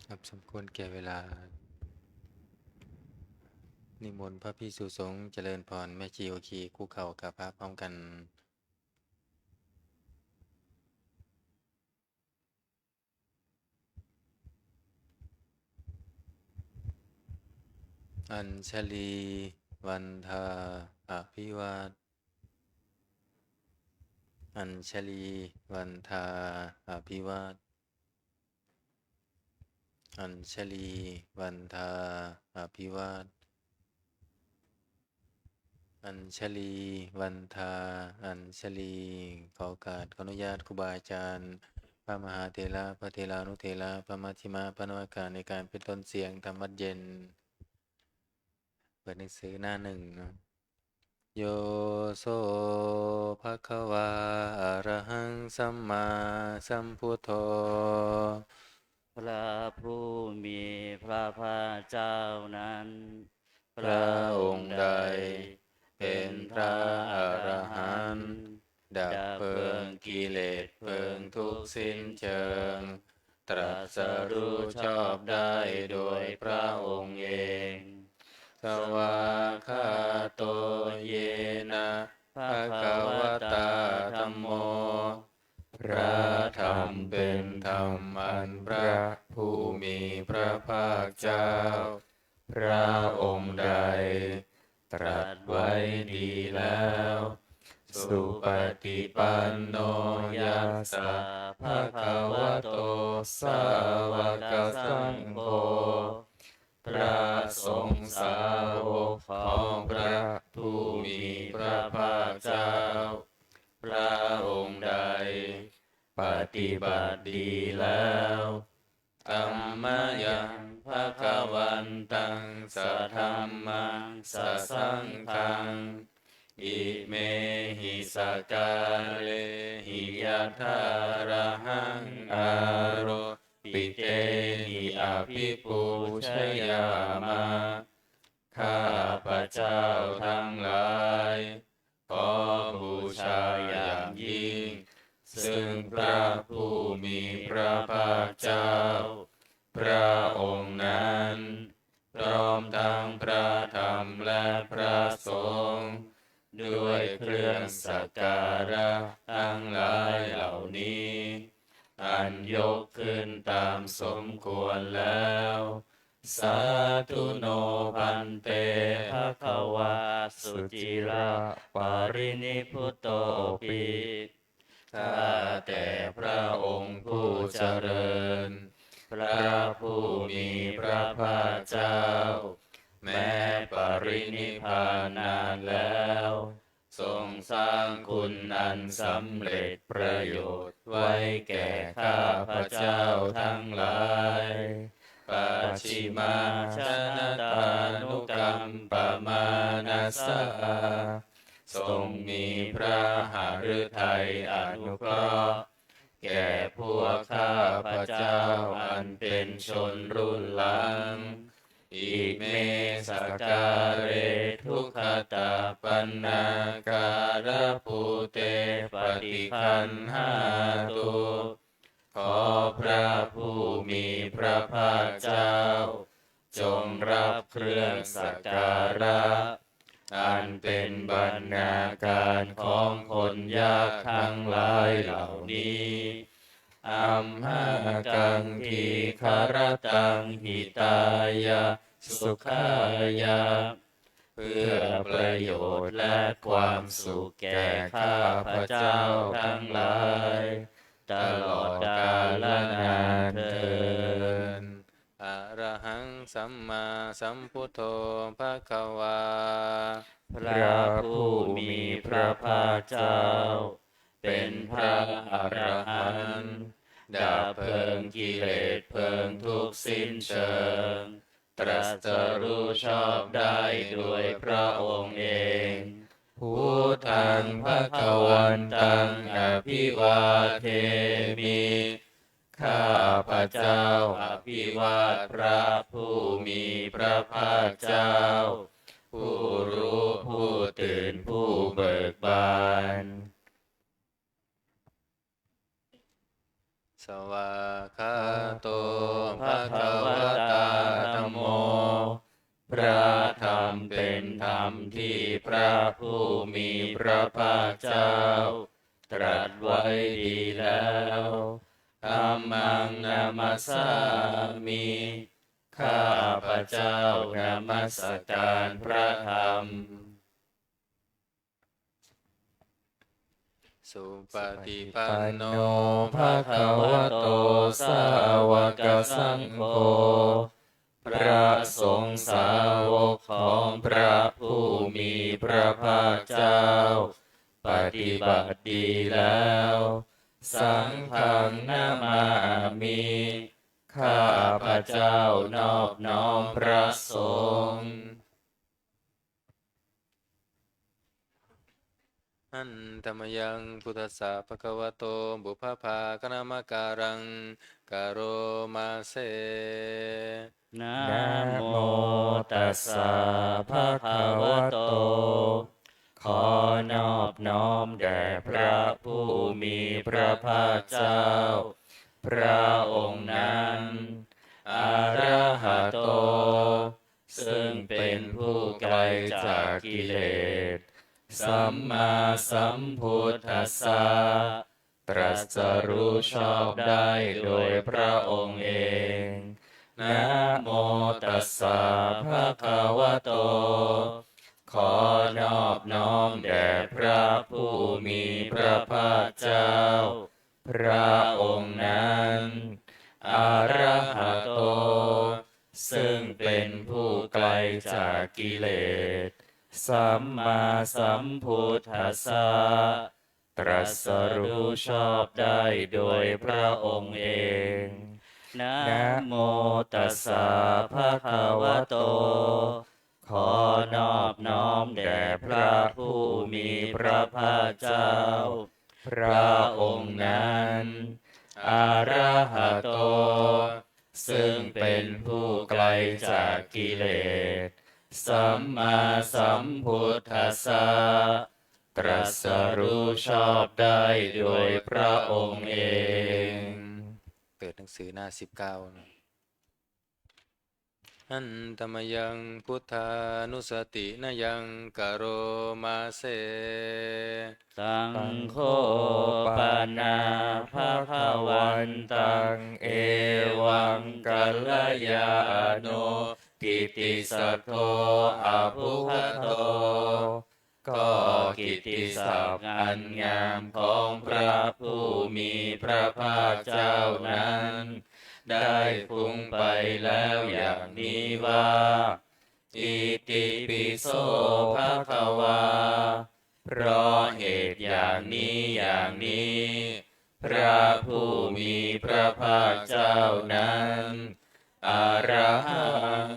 ครับสมควรแก่เวลานิมนต์พระภิกษุสงฆ์เจริญพรแม่ชีโอคีคู่เข่ากับพระพร้อมกันอัญชลีวันทาอภิวาทอัญชลีวันทาอภิวาทอัญชลีวันทาอภิวาทอัญชลีวันทาอัญชลีขอโอกาสขออนุญาตครูบาอาจารย์พระมหาเถระพระเถรานุเถระพระมัชฌิมาพระนวากาในการเป็นต้นเสียงธรรมวัดเย็นเปิดหนังสือหน้าหนึ่งเนาะโยโสภะคะวาอะระหังสัมมาสัมพุทโธพระผู้มีพระภาคเจ้านั้น พระองค์ใดเป็นพระอรหันต์ดับเพลิงกิเลสเพลิงทุกข์สิ้นเชิงตรัสรู้ชอบได้โดยพระองค์เองสวากขาโตเยนะภะคะวตาธัมโมพระธรรมเป็นธรรมอันพระผู้มีพระภาคเจ้าพระองค์ใดตรัสไว้ดีแล้วสุปฏิปันโนยัสสะภะคะวะโตสาวกสังโฆพระสงฆ์สาวกของพระผู้มีพระภาคเจ้าพระองค์ใดปฏิบัติดีแล้วธัมมายังภะคะวันตังสัทธัมมังสัสสังฆังอิเมหิสกาเลหิยะถาระหังอาโรปิเตหิอภิปูชยามาข้าพระเจ้าทั้งหลายขอบูชาอย่างยิ่งซึ่งพระผู้มีพระภาคเจ้าพระองค์นั้นพร้อมทั้งพระธรรมและพระสงฆ์ด้วยเครื่องสักการะทั้งหลายเหล่านี้อันยกขึ้นตามสมควรแล้วสาธุโนพันเตภะคะวาสุจิระปารินิพุตโตปิข้าแต่พระองค์ผู้เจริญพระผู้มีพระภาคเจ้าแม้ปรินิพพานนานแล้วทรงสร้างคุณอันสำเร็จประโยชน์ไว้แก่ข้าพระเจ้าทั้งหลายปัจฉิมาชนะตานุกรรมปมานัสสะทรงมีพระหฤทัยอนุเคราะห์แก่พวกข้าพระเจ้าอันเป็นชนรุ่นหลังอิเมสการเรทุกขตาปันนาการะภูเตปฏิคันหาตุขอพระผู้มีพระภาคเจ้าจงรับเครื่องสักการะอันเป็นบรรณาการของคนยากทั้งหลายเหล่านี้อัมหากังทีคารตังหิตายะสุขายะเพื่อประโยชน์และความสุขแก่ข้าพระเจ้าทั้งหลายตลอดกาลนานเทินอะระหังสัมมาสัมพุทโธภะคะวาพระผู้มีพระภาคเจ้าเป็นพระอรหันต์ดับเพลิงกิเลสเพลิงทุกข์สิ้นเชิงตรัสรู้ชอบได้ด้วยพระองค์เองพุทธังภคะวันตังอภิวาเทมิข้าพระเจ้าอภิวาทพระผู้มีพระภาคเจ้าผู้รู้ผู้ตื่นผู้เบิกบานสวากขาโตภะคะว ธรรมที่พระผู้มีพระภาคเจ้าตรัสไว้ดีแล้วธัมมังนามัสสามิข้าพระเจ้านมัสการพระธรรมสุปฏิปันโนภะคะวะโตสาวกสังโฆพระสงฆ์สาวกของพระผู้มีพระภาคเจ้าปฏิบัติดีแล้วสังฆังนามามิข้าพระเจ้านอบน้อมพระสงฆ์อันธรรมยังพุทธัสสะภะคะวะโตบุพพาคณามการังกะโรมาเสนะโมตัสสะภะคะวะโตขอนอบน้อมแด่พระผู้มีพระภาคเจ้าพระองค์นั้นอะระหะโตซึ่งเป็นผู้ไกลจากกิเลสสัมมาสัมพุทธัสสะตรัสรู้ชอบได้โดยพระองค์เองนะโมตัสสะภะคะวะโตขอนอบน้อมแด่พระผู้มีพระภาคเจ้าพระองค์นั้นอะระหะโตซึ่งเป็นผู้ไกลจากกิเลสสัมมาสัมพุทธัสสะตรัสรู้ชอบได้โดยพระองค์เองนะโมตัสสะภะคะวะโตขอนอบน้อมแด่พระผู้มีพระภาคเจ้าพระองค์นั้นอะระหะโตซึ่งเป็นผู้ไกลจากกิเลสสัมมาสัมพุทธัสสะตรัสรู้ชอบได้โดยพระองค์เองเปิดหนังสือหน้า19อันธรรมยังพุทธานุสตินยังกะโรมาเสสังโฆปนาภะคะวันตังเอวังกัลยาโนกิติสัทโธอภุคโตก็กิตติศัพท์อันงามของพระผู้มีพระภาคเจ้านั้นได้พุ่งไปแล้วอย่างนี้ว่าอิติปิโสภะคะวาเพราะเหตุอย่างนี้พระผู้มีพระภาคเจ้านั้นอะระหัง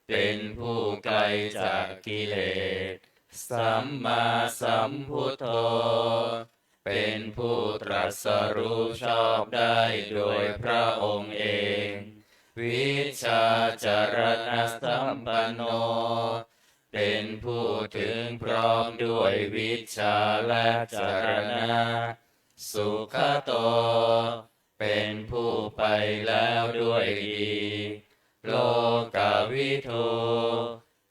เป็นผู้ไกลจากกิเลสสัมมาสัมพุทโธเป็นผู้ตรัสรู้ชอบได้โดยพระองค์เองวิชาจารณะสัมปันโนเป็นผู้ถึงพร้อมด้วยวิชาและจารณะสุขโตเป็นผู้ไปแล้วด้วยดีโลกวิทู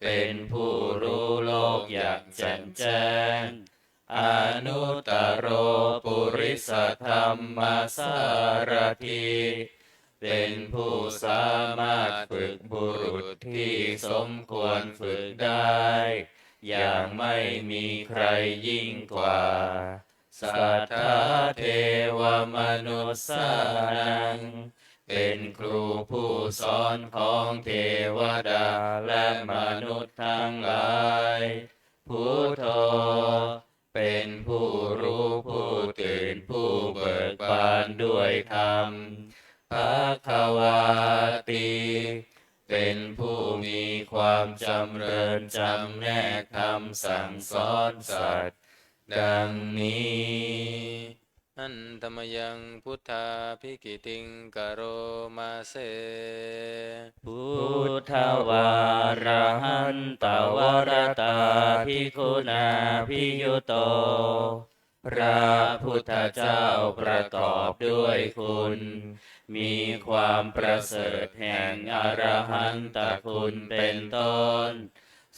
เป็นผู้รู้โลกอย่างแจ่มแจ้งอนุตตโรปุริสธรรมสารถีเป็นผู้สามารถฝึกบุรุษที่สมควรฝึกได้อย่างไม่มีใครยิ่งกว่าสัทธาเทวมนุสสานังเป็นครูผู้สอนของเทวดาและมนุษย์ทั้งหลายพุทโธเป็นผู้รู้ผู้ตื่นผู้เบิกบานด้วยธรรมภคะวาติเป็นผู้มีความจำเริญจำแนกคำสั่งสอนสัตว์ดังนี้อันธรรมยังพุทธาภิกิติงกะโรมาเสพุทธวาระหันตวรตาภิกขุนาภิยุโตพระพุทธเจ้าประกอบด้วยคุณมีความประเสริฐแห่งอรหันตคุณเป็นต้น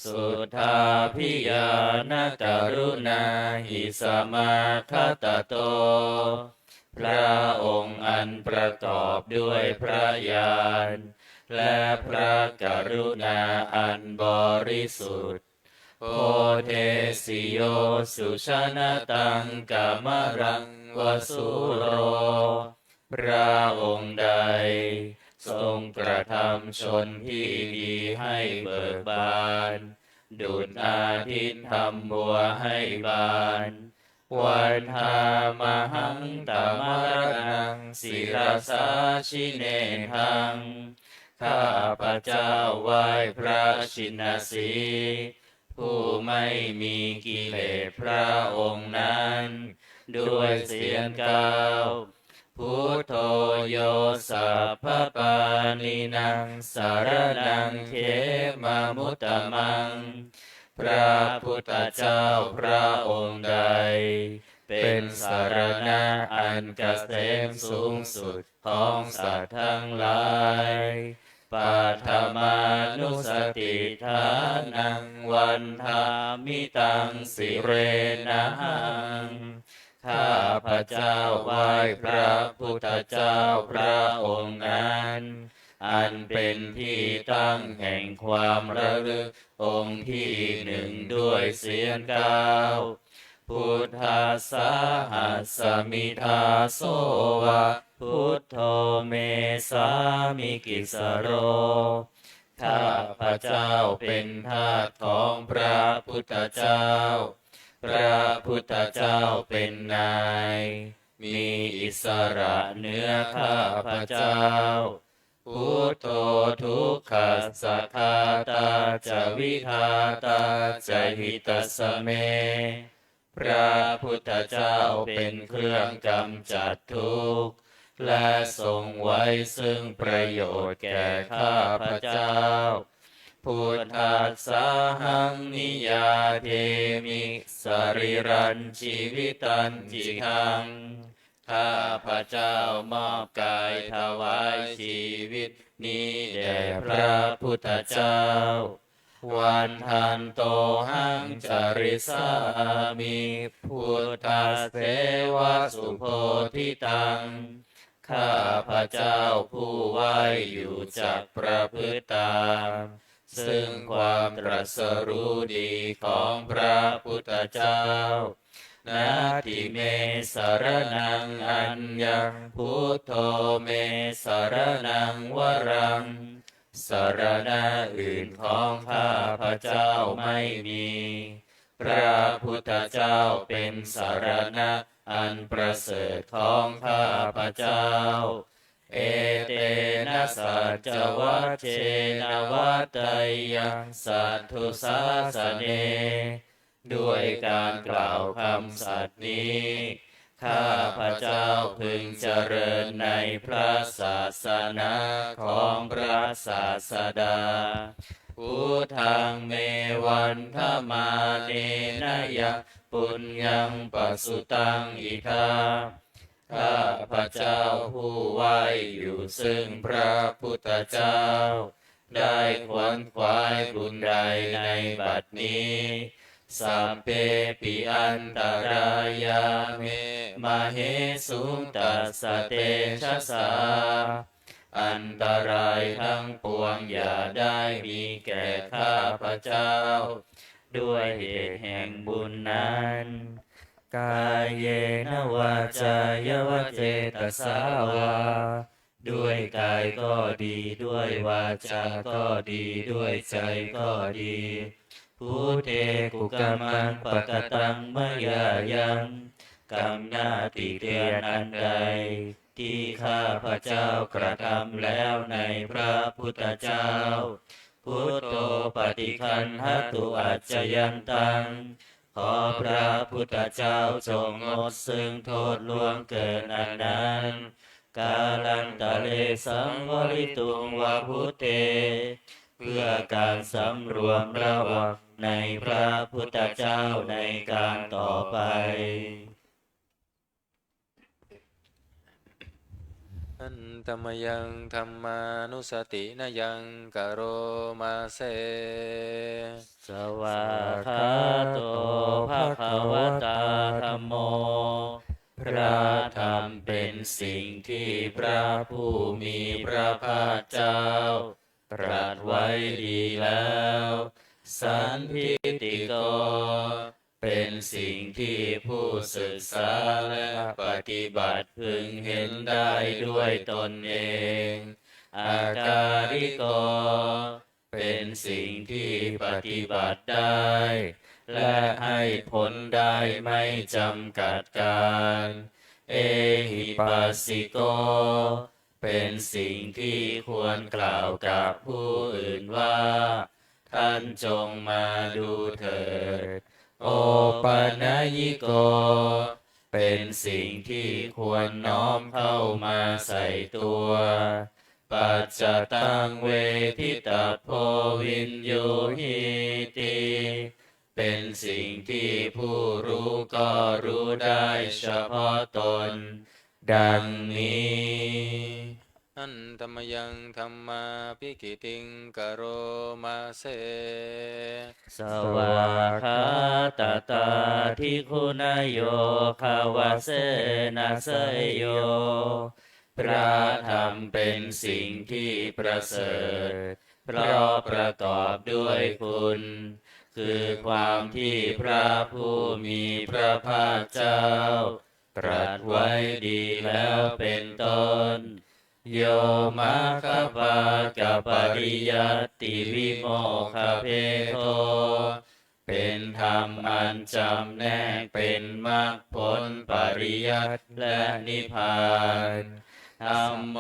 สุทธาพิยานกรุณาหิสมาคตโตพระองค์อันประกอบด้วยพระญาณและพระกรุณาอันบริสุทธิ์โพเทสิโยสุชนะตังกามรังวสุโรพระองค์ใดทรงกระทำชนที่ดีให้เบิกบานดุจอาทิตย์ทำบัวให้บานวันธามหังตามรนังศิรสาชิเนทังข้าพระเจ้าไหว้พระชินสีผู้ไม่มีกิเลสพระองค์นั้นด้วยเสียงก้าวพุทโธโยสัพพปานินังสารนังเขมามุตตมังพระพุทธเจ้าพระองค์ใดเป็นสารณะอันเกษมสูงสุดของสัตว์ทั้งหลายปัทมานุสติฐานังวันธามิตังสิเรนะหังข้าพระเจ้าไหว้พระพุทธเจ้าพระองค์นั้นอันเป็นที่ตั้งแห่งความระลึกองค์ที่หนึ่งด้วยเสียงก้าวพุทธัสสะหัสสมิทาโสวะพุทโธเมสามิกิสโรข้าพระเจ้าเป็นทาสของพระพุทธเจ้าพระพุทธเจ้าเป็นนายมีอิสระเหนือข้าพระเจ้าพุทโธทุกขัสสะคาตาจะวิคาตาจะหิตัสสะเมพระพุทธเจ้าเป็นเครื่องกำจัดทุกข์และทรงไว้ซึ่งประโยชน์แก่ข้าพระเจ้าพุทธัสสะหังนิยาเทมิสรีรันชีวิตันจิหังข้าพระเจ้ามอบกายถวายชีวิตนี้แด่พระพุทธเจ้าวันทันโตหังจาริสามิพุทธัสเสวะสุโพธิตังข้าพระเจ้าผู้ไหวอยู่จักประพฤติตามซึ่งความตรัสรู้ดีของพระพุทธเจ้านาทิเมสารนังอัญญังพุทโธเมสารนังวรังสารณะอื่นของข้าพระเจ้าไม่มีพระพุทธเจ้าเป็นสารณะอันประเสริฐของข้าพระเจ้าเอเตนะสัจจวัชเชนะวัตตัยยังสัทธุสาสเนด้วยการกล่าวคำสัตย์นี้ข้าพระเจ้าพึงเจริญในพระศาสนาของพระศาสดาพุทธังเมวันธมาเนนะยะปุญญังปัสสุตังอิทาข้าพระเจ้าผู้ไหวอยู่ซึ่งพระพุทธเจ้าได้ขวนขวายบุญใดในบัดนี้สัพเพปิอันตรายาเมมาเหสุงตัสสะเตชะสาอันตรายทั้งปวงอย่าได้มีแก่ข้าพระเจ้าด้วยเหตุแห่งบุญนั้นกายเยนวาจายวเจตสาวาด้วยกายก็ดีด้วยวาจาก็ดีด้วยใจก็ดีพุทเทกุกรรมังปะกตังมะยายังกรรมหน้าติเตียนอันใดที่ข้าพระเจ้ากระทำแล้วในพระพุทธเจ้าพุทโธปฏิคันหตุอัจจยันตังขอพระพุทธเจ้าจงงดซึ่งโทษล่วงเกินอันนั้นกาลันตะเลสังวริตุงวาพุทเทเพื่อการสำรวมระวังในพระพุทธเจ้าในการต่อไป อันตมยังธรรมานุสตินยังกโรมาเซ สวากขาโตภะคะวตาธัมโมพระธรรมเป็นสิ่งที่พระผู้มีพระภาคเจ้าตรัสไว้ดีแล้วสันทิฏฐิโกเป็นสิ่งที่ผู้ศึกษาและปฏิบัติพึงเห็นได้ด้วยตนเองอาการิโกเป็นสิ่งที่ปฏิบัติได้และให้ผลได้ไม่จำกัดการเอหิปัสสิโกเป็นสิ่งที่ควรกล่าวกับผู้อื่นว่าท่านจงมาดูเถิดโอปัญญิโกเป็นสิ่งที่ควรน้อมเข้ามาใส่ตัวปัจจตังเวทิตาโพวินโยหิติเป็นสิ่งที่ผู้รู้ก็รู้ได้เฉพาะตนดังนี้อันตมยังธรรมาภิกิติงกโรมาเซ สวากขาตตาทิคุณโยภาวเสนาเสยโยพระธรรมเป็นสิ่งที่ประเสริฐเพราะประกอบด้วยคุณ คือความที่พระผู้มีพระภาคเจ้าตรัสไว้ดีแล้วเป็นต้นโยมาคปากับปริยัตติวิโมคเพโทเป็นธรรมอันจำแนกเป็นมรรคผลปริยัติและนิพพานธัมโม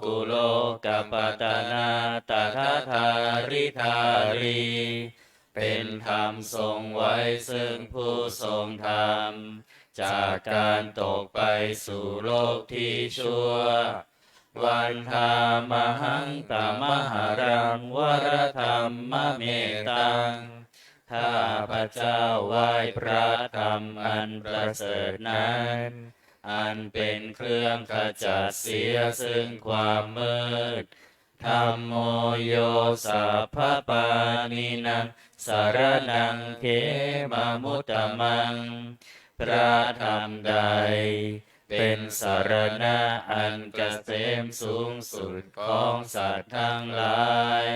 กุโลกัปปตนาตถาธาริธารีเป็นธรรมทรงไว้ซึ่งผู้ทรงธรรมจากการตกไปสู่โลกที่ชั่ววันธามหังตมหารังวรธรรมเมตังข้าพระเจ้าไหว้พระธรรมอันประเสริฐนั้นอันเป็นเครื่องขจัดเสียซึ่งความมืดธัมโมโยสัพพปานินังสารนังเขมามุตตมังพระธรรมใดเป็นสารณะอันเกษมสูงสุดของสัตว์ทั้งหลาย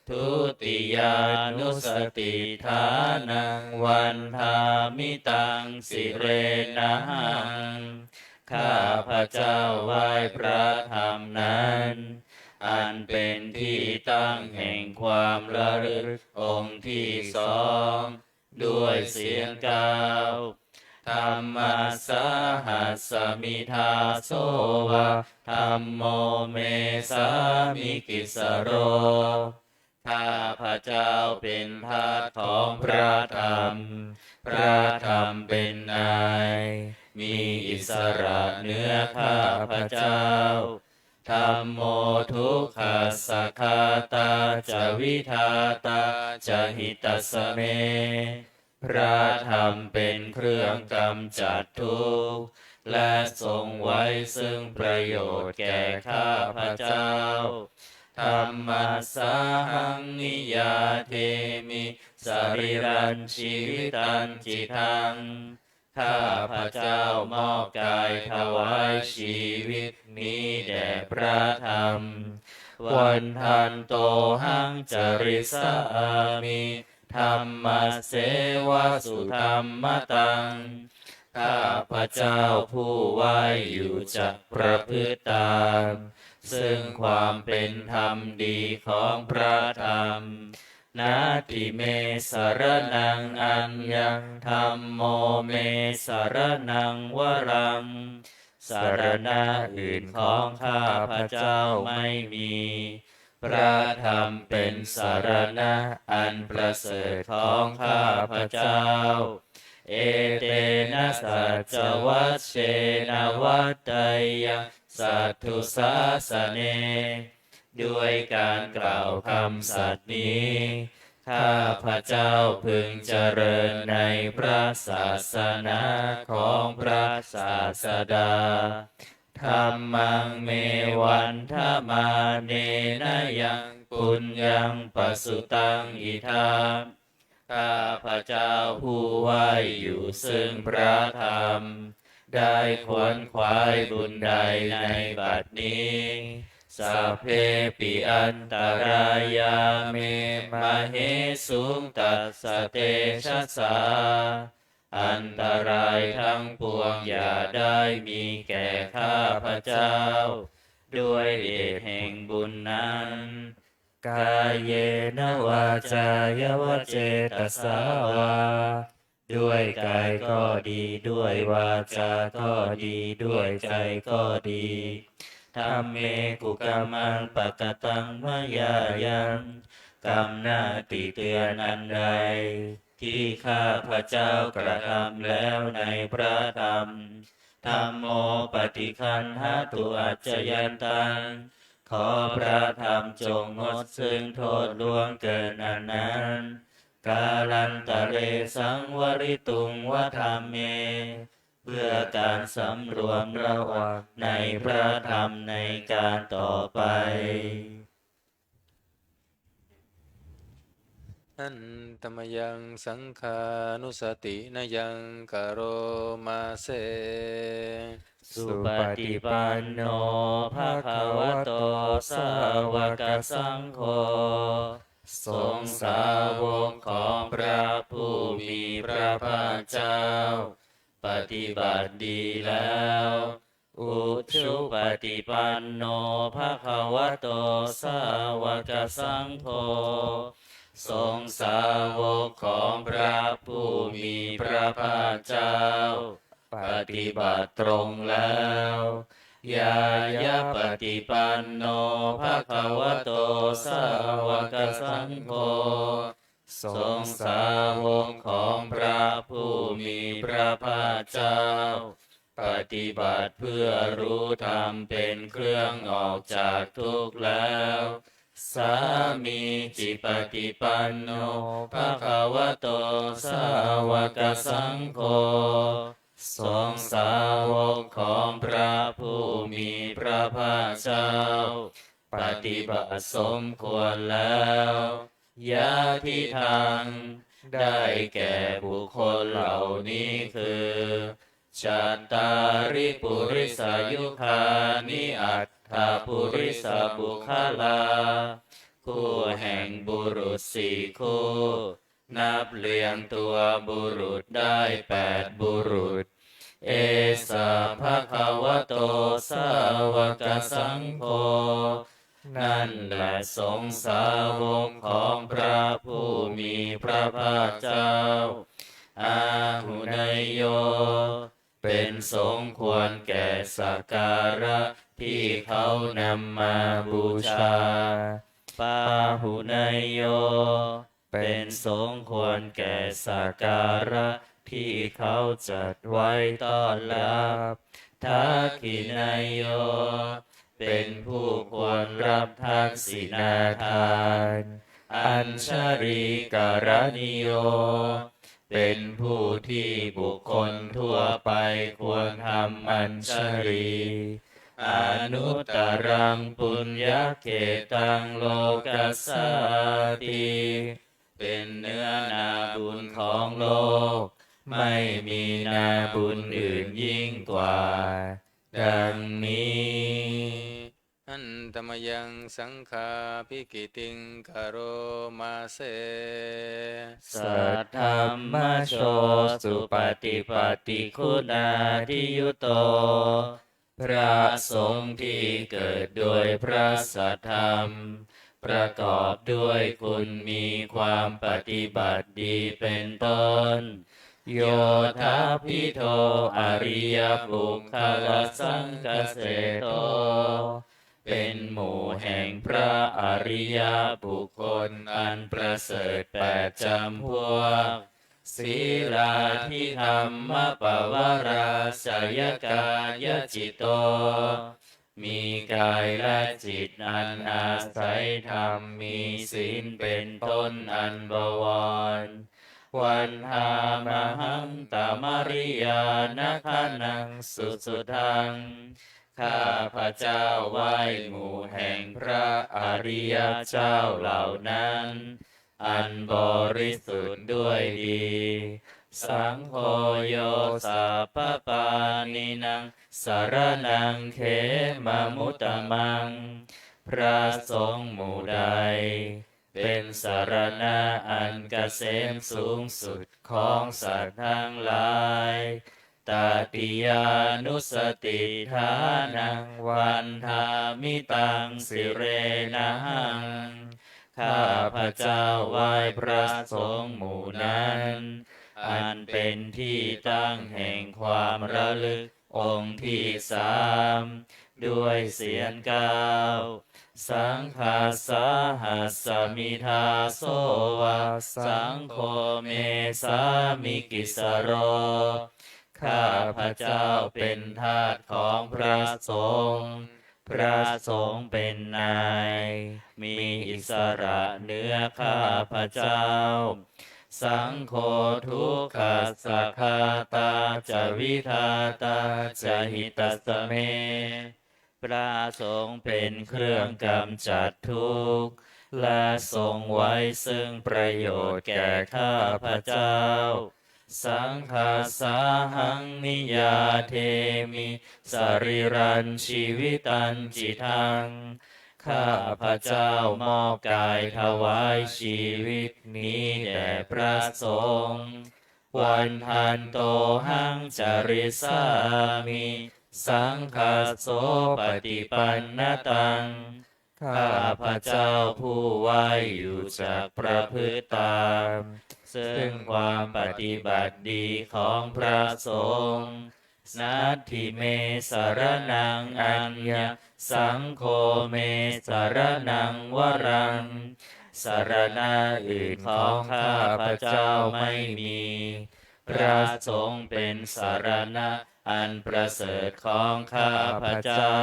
ทุติยานุสติฐานังวันธามิตังสิเรนะหังข้าพระเจ้าไหว้พระธรรมนั้นอันเป็นที่ตั้งแห่งความระลึกองค์ที่สองด้วยเสียงกล่าวธรรมสหัสสมิทาโสวะธัมโมเมสามิกิสโรข้าพระเจ้าเป็นทาสของพระธรรมพระธรรมเป็นนายมีอิสระเหนือข้าพระเจ้าธัมโมทุกขัสสะคาตาจะวิทาตาจะหิตัสสเมพระธรรมเป็นเครื่องกำจัดทุกข์และทรงไว้ซึ่งประโยชน์แก่ข้าพระเจ้าธรรมัสสาหังนิยาเทมิสริรันชีวิตันจิตังข้าพระเจ้ามอบกายถวายชีวิตนี้แด่พระธรรมวันทันโตหังจริสามิธรรมเสวะสุธรรมตังข้าพระเจ้าผู้ไหวอยู่จักประพฤติตามซึ่งความเป็นธรรมดีของพระธรรมนาทิเมสรนังอัญญังธัมโมเมสรนังวรังสารณะอื่นของข้าพระเจ้าไม่มีพระธรรมเป็นสารณะอันประเสริฐของข้าพระเจ้าเอเตนะสัจจวัชเชนะวัตตยังสัทธุสาสเนด้วยการกล่าวคำสัตย์นี้ข้าพระเจ้าพึงเจริญในพระศาสนาของพระศาสดาธ ธัมมังเมวันทมาเนนะยังปุญญังปสุตังอิทัมข้าพระเจ้าผู้ไหวอยู่ซึ่งพระธรรมได้ขวนขวายบุญใดในบัดนี้สัพเพปิอันตรายาเมมเหสุงตัสสะเตชะสาอันตรายทั้งปวงอย่าได้มีแก่ข้าพระเจ้าด้วยเดชแห่งบุญนั้นกายเยนะวาจายวเจตสาวาด้วยกายก็ดีด้วยวาจาก็ดีด้วยใจก็ดีธัมเมกุกรรมังปะกตังมยายังกรรมหน้าติเตือนอันใดที่ข้าพระเจ้ากระทำแล้วในพระธรรมธัมโมปฏิคันหตุอัจจยันตังขอพระธรรมจงงดซึ่งโทษล่วงเกินอันนั้นกาลันตะเรสังวริตุงวธรรมเมเพื่อการสำรวมระวังในพระธรรมในการต่อไปอันตมยังสังขานุสตินยังกโรมาเสสุปฏิปันโนภะคะวะโตสาวกสังโฆสงฆ์สาวกของพระผู้มีพระภาคเจ้าปฏิบัติดีแล้วอุชุปฏิปันโนภะคะวะโตสาวกสังโฆสงฆ์สาวกของพระผู้มีพระภาคเจ้าปฏิบัติตรงแล้วยายะปฏิปันโนภะคะวะโตสาวกสังโฆสงฆ์สาวกของพระผู้มีพระภาคเจ้าปฏิบัติเพื่อรู้ธรรมเป็นเครื่องออกจากทุกข์แล้วสามีจิปฏิปันโนภะคะวะโตสาวกสังโฆสงฆ์สาวกของพระผู้มีพระภาคเจ้าปฏิบัติสมควรแล้วยะทิทางได้แก่บุคคลเหล่านี้คือจัตตาริปุริสายุคานิอัตถปุริสบุคลาคู่แห่งบุรุษสี่คู่นับเรียงตัวบุรุษได้8บุรุษเอสะภะคะวะโตสาวกสังโฆนั่นแหละสงฆ์สาวกของพระผู้มีพระภาคเจ้าอาหุนยโยเป็นสมควรแก่สักการะที่เขานำมาบูชาปาหุนยโยเป็นสมควรแก่สักการะที่เขาจัดไว้ต้อนรับทักขินายโยเป็นผู้ควรรับทักษิณาทานอัญชริการนิโยเป็นผู้ที่บุคคลทั่วไปควรทำอัญชรีอนุตตรังปุญญเขตังโลกัสสติเป็นเนื้อนาบุญของโลกไม่มีนาบุญอื่นยิ่งกว่าดังนี้อันตมยังสังฆาภิกิติงกโรมาเสสัทธัมมโชสุปฏิปัตติคุณาทิยุโตพระสงฆ์ที่เกิดโดยพระสัทธรรมประกอบด้วยคุณมีความปฏิบัติดีเป็นต้นโยธาพิโทอริยบุคคลสังฆเสโตเป็นหมู่แห่งพระอริยบุคคลอันประเสริฐ8จำพวกศีลาทิธรรมปวาราสยกายจิตโตมีกายและจิตอันอาศัยธรรมมีศีลเป็นต้นอันบวรวันหามหังตามริยานะคานังสุสุทัง ข้าพระเจ้าไหว้หมู่แห่งพระอริยเจ้าเหล่านั้น อันบริสุทธิ์ด้วยดี สังโฆโยสัพพปานินังสารนังเขมมุตตมัง พระสงฆ์หมู่ใด เป็นสารณะอันเกษมสูงสุดของสัตว์ทั้งหลายตติยานุสติฐานังวันธามิตังสิเรนังข้าพระเจ้าไหว้พระสงฆ์หมู่นั้นอันเป็นที่ตั้งแห่งความระลึกองค์ที่สามด้วยเสียงก้าวสังฆาสาหัสสมิทาโสวาสังโฆเมสามิกิสโรข้าพระเจ้าเป็นทาสของพระสงฆ์พระสงฆ์เป็นนายมีอิสระเหนือข้าพระเจ้าสังโฆทุกขัสสะคาตาจวิทาตาจหิตัสสเมพระสงฆ์เป็นเครื่องกำจัดทุกข์และทรงไว้ซึ่งประโยชน์แก่ข้าพระเจ้าสังฆาสาหังนิยาเทมิสริรันชีวิตันจิตังข้าพระเจ้ามอบกายถวายชีวิตนี้แด่พระสงฆ์วันทันโตหังจริสามิสังฆาโสปฏิปันนตังข้าพระเจ้าผู้ไหวอยู่จากประพฤติตามซึ่งความปฏิบัติดีของพระสงฆ์นัตถิเมสารนังอัญญสังโฆเมสารนังวรังสารณะอื่นของข้าพระเจ้าไม่มีพระสงฆ์เป็นสารณะอันประเสริฐของข้าพระเจ้า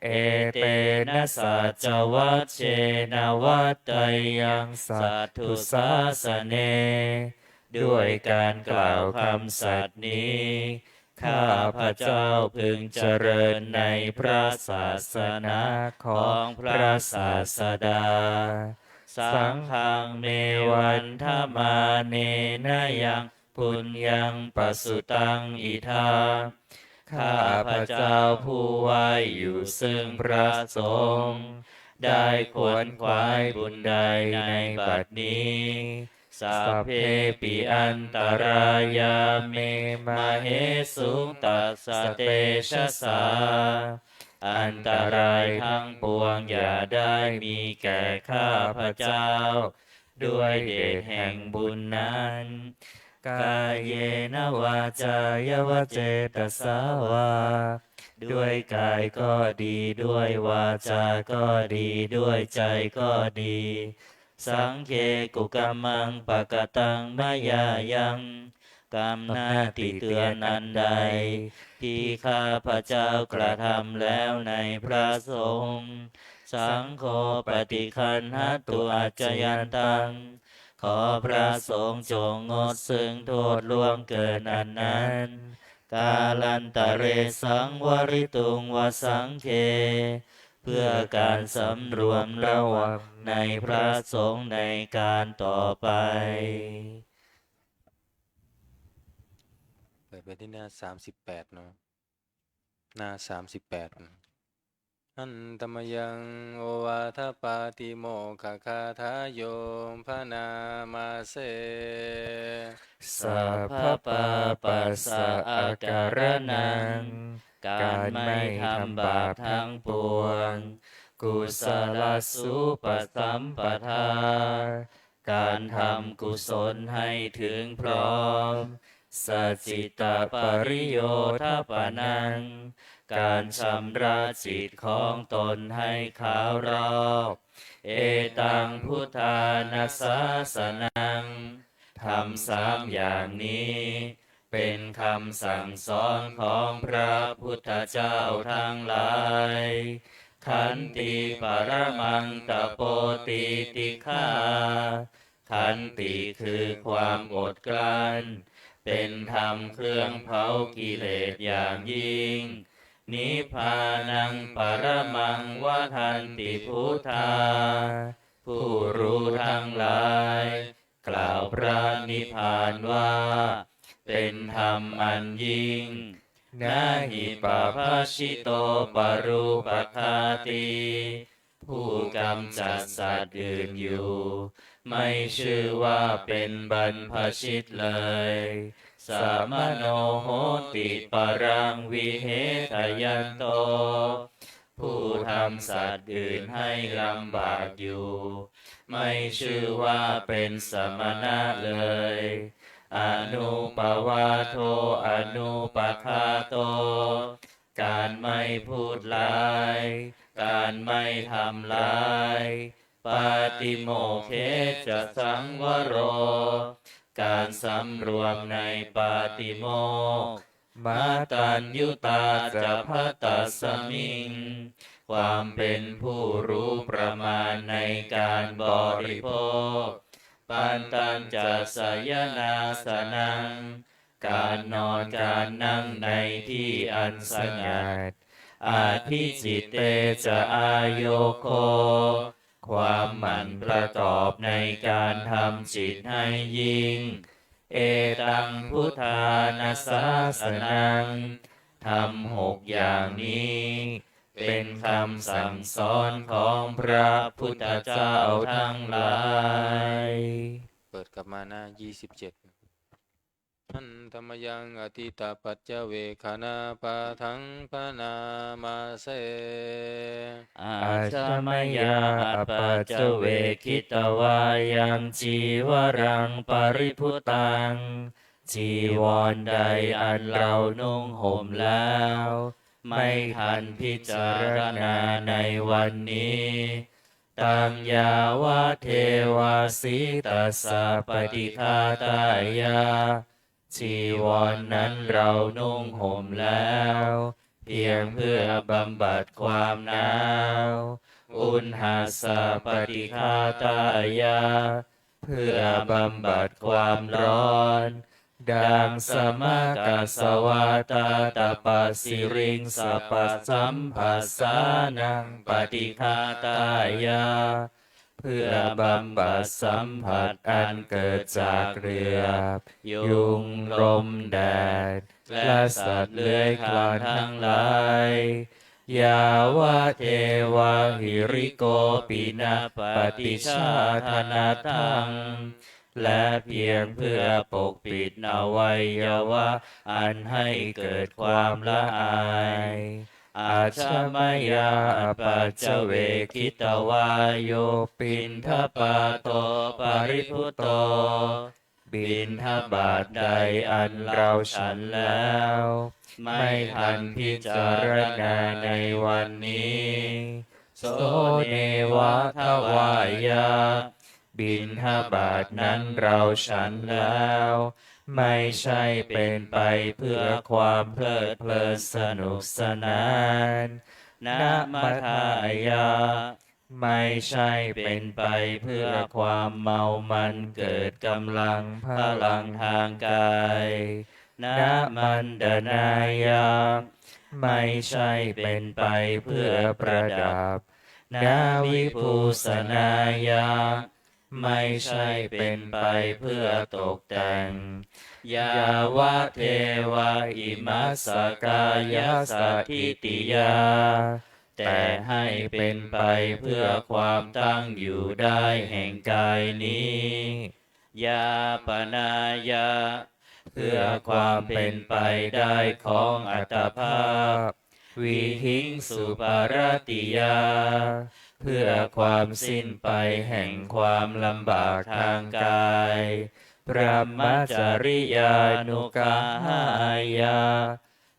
เอเตนะสัจวัชเชนะวัตตยังสัทธุสาสเนด้วยการกล่าวคำสัตย์นี้ข้าพระเจ้าพึงเจริญในพระศาสนาของพระศาสดาสังฆังเมวันทมาเนนะยังปุญญังปสุตังอิทาข้าพระเจ้าผู้ไหวอยู่ซึ่งพระสงฆ์ได้ขวนขวายบุญใดในบัดนี้สัพเพปิอันตรายาเมมาเหสุตัสสะเตชะสาอันตรายทั้งปวงอย่าได้มีแก่ข้าพระเจ้าด้วยเดชแห่งบุญนั้นกายเยนะวาจายวเจตสาวาด้วยกายก็ดีด้วยวาจาก็ดีด้วยใจก็ดีสังเคกุกัมมังปะกตังมายายังกรรมหน้าติเตือนอันใดที่ข้าพระเจ้ากระทำแล้วในพระสงฆ์สังโฆปฏิคันหตุอัจจยันตังขอพระสงฆ์จงงดซึ่งโทษล่วงเกินอันนั้นกาลันตะเรสังวริตุงวสังเคเพื่อการสำรวมระวังในพระสงฆ์ในการต่อไปเปิดไปที่หน้า38เนาะหน้า38อันตมยังโอวาทปาติโมกขคาทาโยมพนามาเสสัพพปาปัสสะอาการนังการไม่ทำบาปทั้งปวงกุศลสุปสัมปทาการทำกุศลให้ถึงพร้อมสัจจิตปริโยทปนังการชำระจิตของตนให้ขาวรอบเอตังพุทธานาสาสนังทำสามอย่างนี้เป็นคำสั่งสอนของพระพุทธเจ้าทั้งหลายขันติปรมังตโปติติฆาขันติคือความอดกลั้นเป็นธรรมเครื่องเผากิเลสอย่างยิ่ง นิพพานังปรมังวทันติพุทธาผู้รู้ทั้งหลายกล่าวพระนิพพานว่าเป็นธรรมอันยิ่งนาหิปภาชิโตปรูปคาติผู้กำจัดสัตว์อื่นอยู่ไม่ชื่อว่าเป็นบรรพชิตเลยสัมมโนโหติปรังวิเหทยันโตผู้ทำสัตว์อื่นให้ลำบากอยู่ไม่ชื่อว่าเป็นสมณะเลยอนุปวาโทอนุปคาโตการไม่พูดลายการไม่ทำลายปาติโมกเขจะสังวโรการสำรวมในปาติโมกข์มาตัญยุตาจะพัตตสมิงความเป็นผู้รู้ประมาณในการบริโภคปันตัญจะสยนาสนังการนอนการนั่งในที่อันสงัดอาทิจิตเตจะอายโยโคความหมั่นประกอบในการทำจิตให้ยิ่งเอตังพุทธานาสาสนังทำ6อย่างนี้เป็นคำสั่งสอนของพระพุทธเจ้าทั้งหลายเปิดกลับมาหน้า27อันธรรมยังอติตาปัจเจเวคานาปะทังปนามาเสอาชมยาปัจเจเวคิตวายังจีวรังปริพุตังจีวรใดอันเรานุ่งห่มแล้วไม่ทันพิจารณาในวันนี้ตังยาวะเทวาสิตัสสะปฏิฆาตายาจีวรนั้นเรานุ่งห่มแล้วเพียงเพื่อบำบัดความหนาวอุณหาสะปฏิฆาตายาเพื่อบำบัดความร้อนดังสมกัสสวาตาตปะสิริงสัพพสัมภัสสานังปฏิฆาตายาเพื่อบำบัดสัมผัสอันเกิดจากเรือยุงลมแดดและสัตว์เลื้อยคลานทั้งหลายยาวะเทวะหิริโกปินะปฏิชาธนาทังและเพียงเพื่อปกปิดอวัยวะอันให้เกิดความละอายอาชมยาปัจเจเวคิตวาโยปินทปาโตปริพุตโตบิณฑบาตใดอันเราฉันแล้วไม่ทันพิจารณาในวันนี้โสเนวะทวายาบิณฑบาตนั้นเราฉันแล้วไม่ใช่เป็นไปเพื่อความเพลิดเพลินสนุกสนานนะมัทายาไม่ใช่เป็นไปเพื่อความเมามันเกิดกำลังพลังทางกายนะมันดนายาไม่ใช่เป็นไปเพื่อประดับนาวิภูสนายาไม่ใช่เป็นไปเพื่อตกแต่งยาวะเทวะอิมัสสกายสัทธิติยาแต่ให้เป็นไปเพื่อความตั้งอยู่ได้แห่งกายนี้ยาปนายาเพื่อความเป็นไปได้ของอัตภาพวิหิงสุปารติยาเพื่อความสิ้นไปแห่งความลำบากทางกายพระมัจจริยานุกาหายา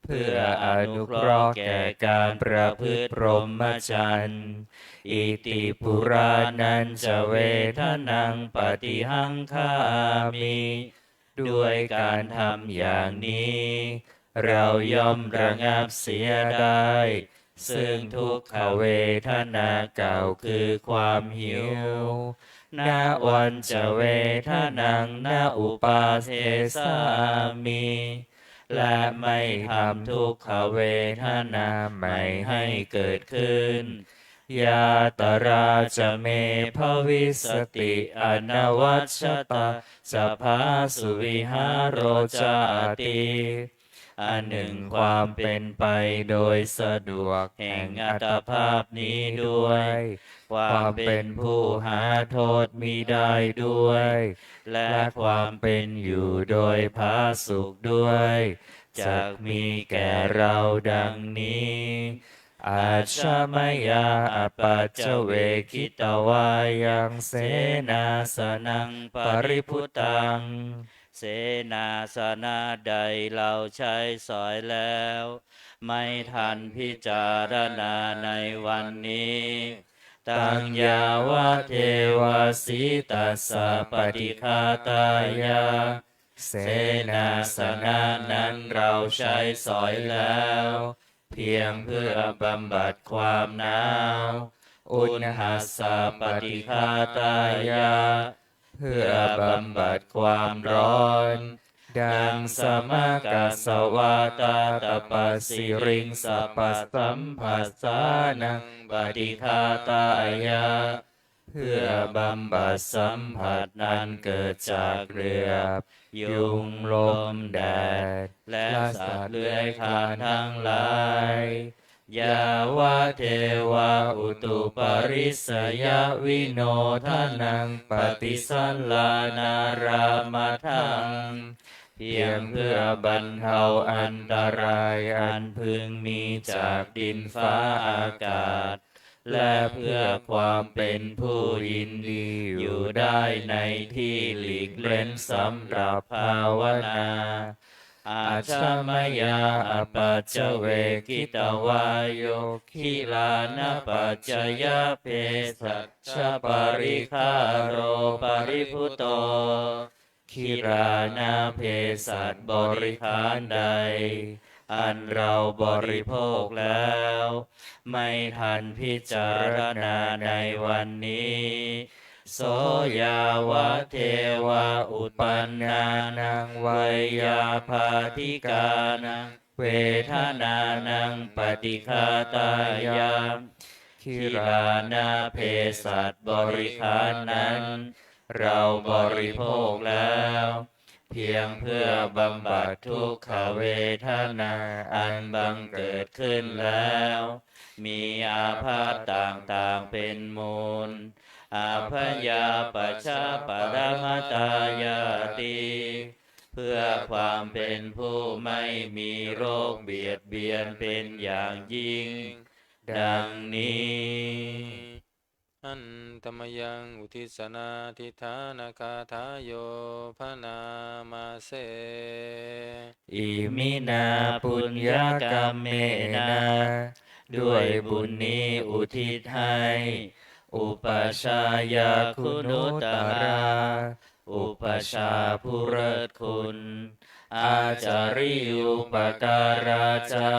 เพื่ออนุเคราะห์แก่การประพฤติพรหมจรรย์อิติปุรานันจะเวทนังปฏิหังคามิด้วยการทำอย่างนี้เราย่อมระงับเสียได้ซึ่งทุกขเวทนาเก่าคือความหิวนาวันจะเวทนังนาอุปาเทสามิ และไม่ทำทุกขเวทนาไม่ให้เกิดขึ้นยาตราจะเมภวิสติอนวัชชตาจะพาสุวิหารโรจาติอันหนึ่งความเป็นไปโดยสะดวกแห่งอัตภาพนี้ด้วยความเป็นผู้หาโทษมิได้ด้วยและความเป็นอยู่โดยผาสุขด้วยจักมีแก่เราดังนี้อาชามยาอปัจเจเวคิตวายังเสนาสนังปริพุตังเสนาสนะใดเราใช้สอยแล้วไม่ทันพิจารณาในวันนี้ตังยาวะเทวาสีตัสสะปฏิฆาตายาเสนาสนะนั้นเราใช้สอยแล้วเพียงเพื่อบำบัดความหนาวอุณหัสสะปฏิฆาตายาเพื่อบำบัดความร้อนดังสมกัสสวาตาตปสิริงสัพพสัมผัสสานังปฏิฆาตายาเพื่อบำบัดสัมผัสนั้นเกิดจากเรือบยุงลมแดดและสัตว์เลื้อยคลานทั้งหลายยาวะเทวะอุตุปริสยวิโนทานังปฏิสัลลานารามทังเพียงเพื่อบรรเทาอันตรายอันพึงมีจากดินฟ้าอากาศและเพื่อความเป็นผู้ยินดีอยู่ได้ในที่หลีกเล้นสำหรับภาวนาอาชามยาอปัจเจเวกิตวายโยคิลานปัจจยเพสัชปริคาโรปริพุโตคิรานาเพสัตบริขารใดอันเราบริโภคแล้วไม่ทันพิจารณาในวันนี้โสยาวะเทวะอุปปันนานังวยาภาธิกานังเวทนานังปฏิฆาตายามคิรานาเพสัตบริขารนั้นเราบริโภคแล้วเพียงเพื่อบำบัดทุกขเวทนาอันบังเกิดขึ้นแล้วมีอาพาธต่างๆเป็นมูลอาพยาปัชชาปรมาตายาติเพื่อความเป็นผู้ไม่มีโรคเบียดเบียนเป็นอย่างยิ่งดังนี้อันตมยังอุทิศนาทิธานคาทายโยพนามาเสอิมินาปุญญกรรมเมนะด้วยบุญนี้อุทิศให้อุปชายาคุณุตราอุปชาผู้เลิศคุณอาจาริยุปการาจา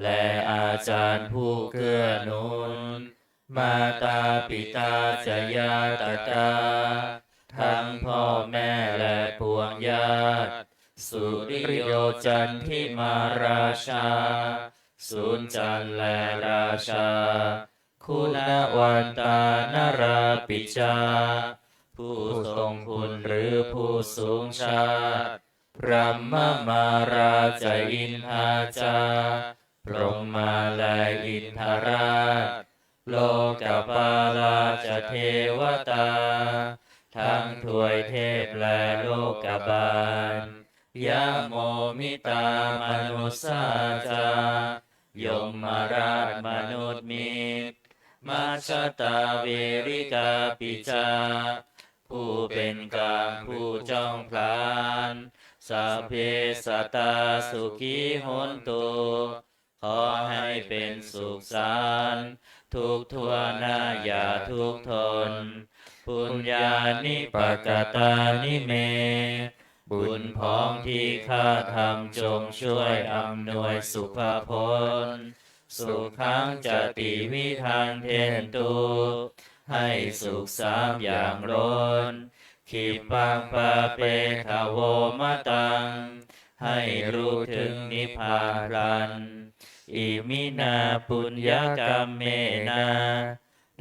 และอาจารย์ผู้เกื้อหนุนมาตาปิตาจยาตกาทั้งพ่อแม่และปวงญาติสุริโยจันทิมาราชาสุนจันและราชาคุณวันตานราปิจาผู้ทรงคุณหรือผู้สูงชาติพระมมาราชอินทาจาพรหมาและอินทราชโลกปาลาจเทวตาทั้งถวยเทพและโลกบาลยะโมมิตามนุสาจายมมาราชมนุษย์มิตรมัชฌตาเวริกาปิจาผู้เป็นกลางผู้จ้องพลานสัพเพสัตตาสุขีโหนตุขอให้เป็นสุขสันต์ทุกทั่วหน้าอย่าทุกข์ทนปุญญานิปกตานิเมบุญพ้องที่ข้าทำจงช่วยอำนวยสุภผลสุขังจติวิธังเทนตุให้สุขสามอย่างล้นขิปังปะเปทโวมะตัง ให้รู้ถึงนิพพานพลันอิมินาปุญญกรรมเมนา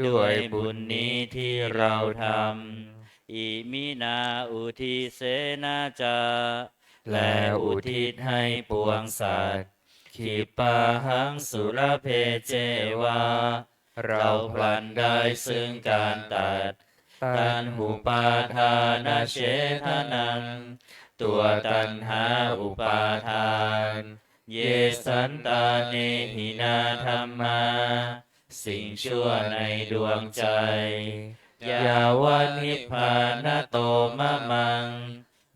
ด้วยบุญนี้ที่เราทำอิมินาอุทิเสนาจาและอุทิศให้ปวงสัตว์ขีปาหังสุรเพเจวาเราพลันได้ซึ่งการตัดตัณหุปาทานเฉทนังตัวตัณหาอุปาทานเยสันตาเนหินาธรรมาสิ่งชั่วในดวงใจยาวานิพพานโตมะมัง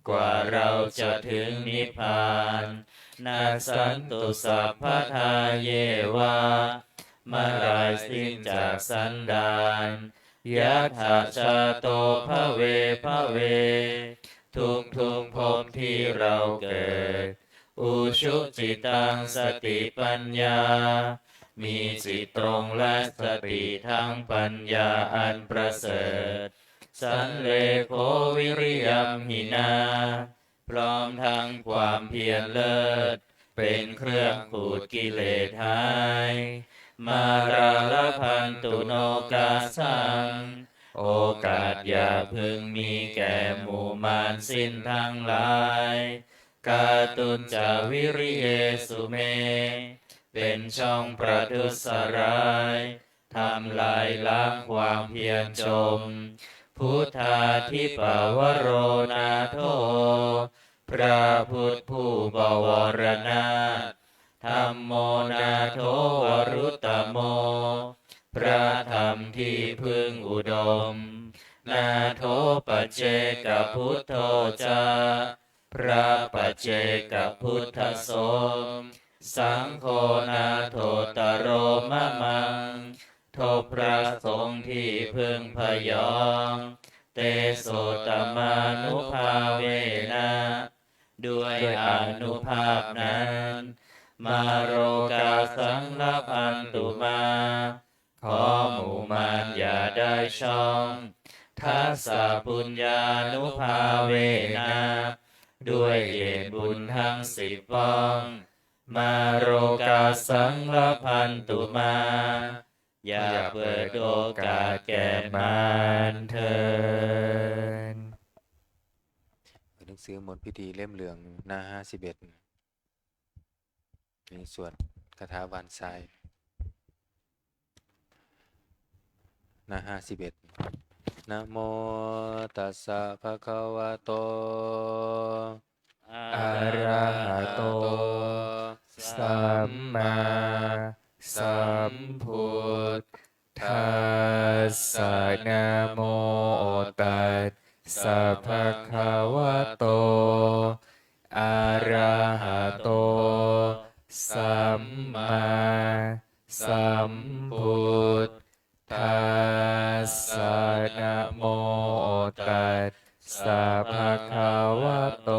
กว่าเราจะถึงนิพพานนาสันตุสัพพทาเยวาเมื่อไรสิ้นจากสันดานยัตถาชาโตภเวภเวทุกภพที่เราเกิดอุชุจิตังสติปัญญามีจิตตรงและสติทั้งปัญญาอันประเสริฐสันเลโควิริยัมหินาพร้อมทั้งความเพียรเลิศเป็นเครื่องขูดกิเลสหายมาราลพันตุโนกาสังโอกาสอย่าพึงมีแก่หมู่มารสิ้นทั้งหลายกาตุนจาวิริเยสุเมเป็นช่องประทุษร้ายทำลายล้างความเพียรจมพุทธาธิปวโรนาโถพระพุทธผู้บวรนาถธัมโมนาโถวรุตตโมพระธรรมที่พึงอุดมนาโถปัจเจกพุทโธจาพระปัจเจกพุทธสมสังโฆนาโถตโรมะมังโทพระสงฆ์ที่พึงพยองเตโสตมานุภาเวนะด้วยอานุภาพนั้นมาโรกาสังลพันตุมาขอหมู่มารอย่าได้ช่องทัสสะปุญญานุภาเวนะด้วยเหตุบุญทั้ง10ป้องมาโรกาสังลพันตุมาอย่าเปิดโอกาสแก่มารเถิดหนังสือหมดพิธีเล่มเหลืองหน้า51มีสวดคาถาวานทรายหน้า51นะโมตัสสะภะคะวะโตอะระหะโตสัมมาสัมพุทธัสสะนะโมตัสสะภะคะวะโตอะระหะโตสัมมาสัมพุทธัสสะนะโมตัสสะภะคะวะโต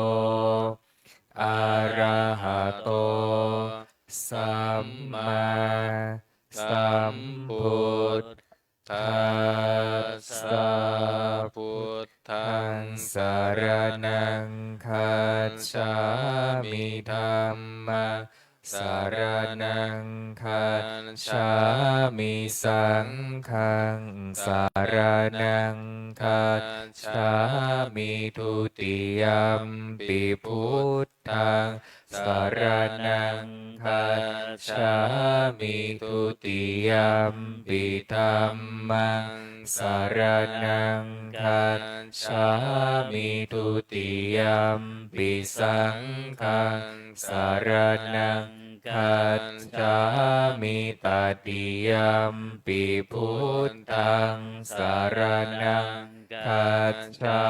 อะระหะโตสัมมาสัมพุทธัสสะพุทธัทังสารนังคัจฉามิธัมมังสารนังคัจฉามิสังฆังสารนังคัจฉามิทุติยัมปิพุทธังสารนังคัจฉามิทุติยัมปิธัมมังสารนังคัจฉามิทุติยัมปิสังฆังสารนังคัจฉามิตติยัมปิพุทธังสารนังคัจฉา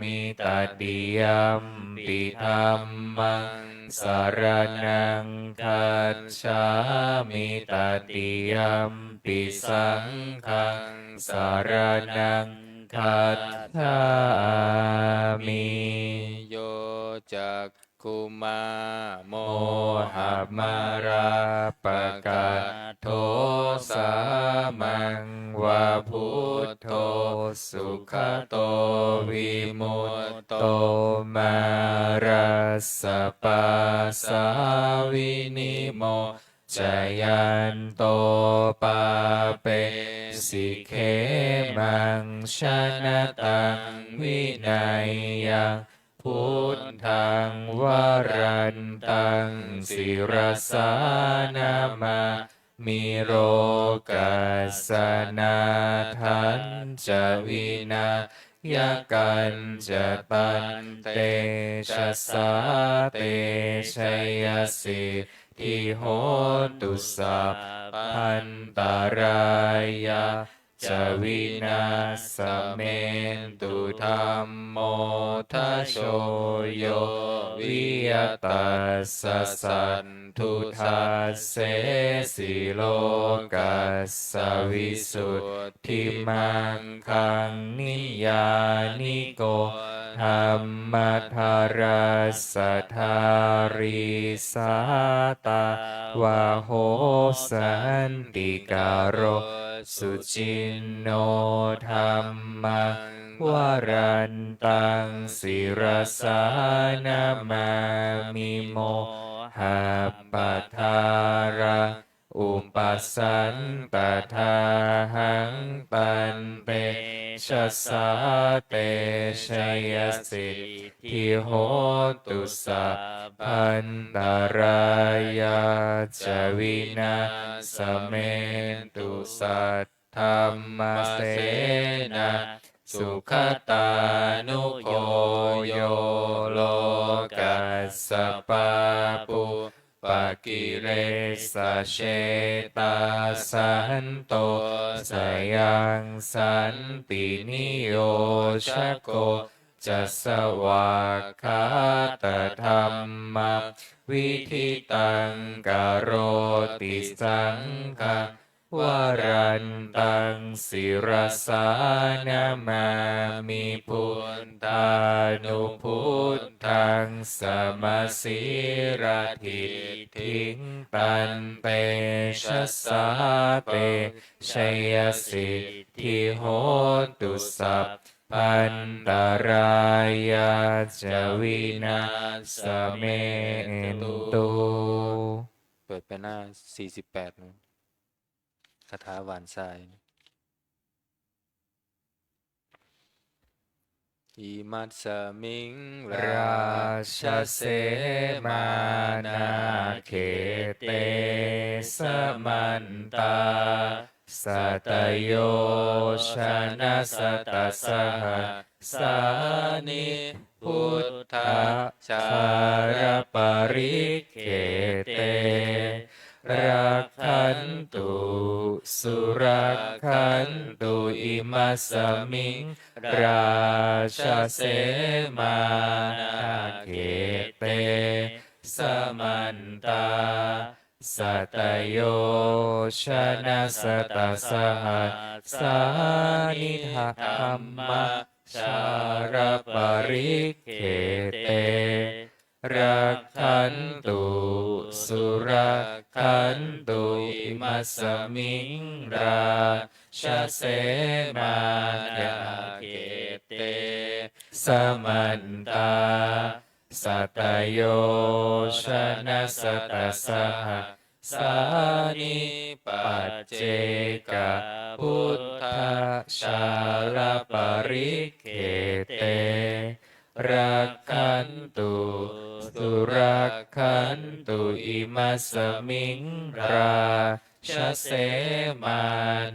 มิตติยัมปิธัมมังสารนังคัจฉามิตติยัมปิสังฆังสารนังคัจฉามิโยจักคุมาโมหะมาราปะกาโทสามังวะพุทโธสุขโตวิมุตโตมารา สปะสาวินิโมจยันโตปาเปสิเคมังชนะตังวินัยยังพุทธังวรันตังศิรสานามามิโรกัสสนาทันจะวินายกันจะปันเตชะสาเตชยสิทธิโหตุสัพพันตารายาจะวินาสเมนตุธรรมโมทัชโชโยวิยตัสสะสันทุทัสเสสิโลกัสสวิสุทธิมังคังนิยานิโกธรรมธารัสสะธาริสาตาวะโหสันติการโรสุจินโนธรรมังวรันตังศิรสานามามิโมหะปะทาระอุปัสสันตทาหังปันเตชะสาเตชยสิทธิโหตุสัพพันตารายาจะวินาสเมนตุสัทธรรมเสนาสุขตานุโกโยโลกัสสปะปุปกิเลสเชตาสันโตสยังสันตินิโยชโกจะสวากขาตธรรมวิธิตังกโรติสังฆวรันตังศิรสานามามิพุทธานุพุทธังสมศิรทิทิงตันเตชะสาเตชยสิทธิโหตุสัพพันตารายาจะวินาสเมนตุ เปิดไปหน้า48นะคาถาหวานทรายอิมัสสมิงราชเสมานาเขเตสมันตาสัตโยชนะสัตสหสานิพุทธชารปริเขเตรักขันตุสุรักขันตุอิมัสสมิงราชเสมานาเขเตสมันตาสัตโยชนะสัตสหสานิธรรมชารปริเขเตรักขันตุสุรักขันตุอิมัสสมิงราชเสมานาเขเตสมันตาสัตโยชนะสัตสหสานิปัจเจกพุทธชาลปริเขเตรักขันตุสุรักขันตุอิมัสสมิงราชเสมา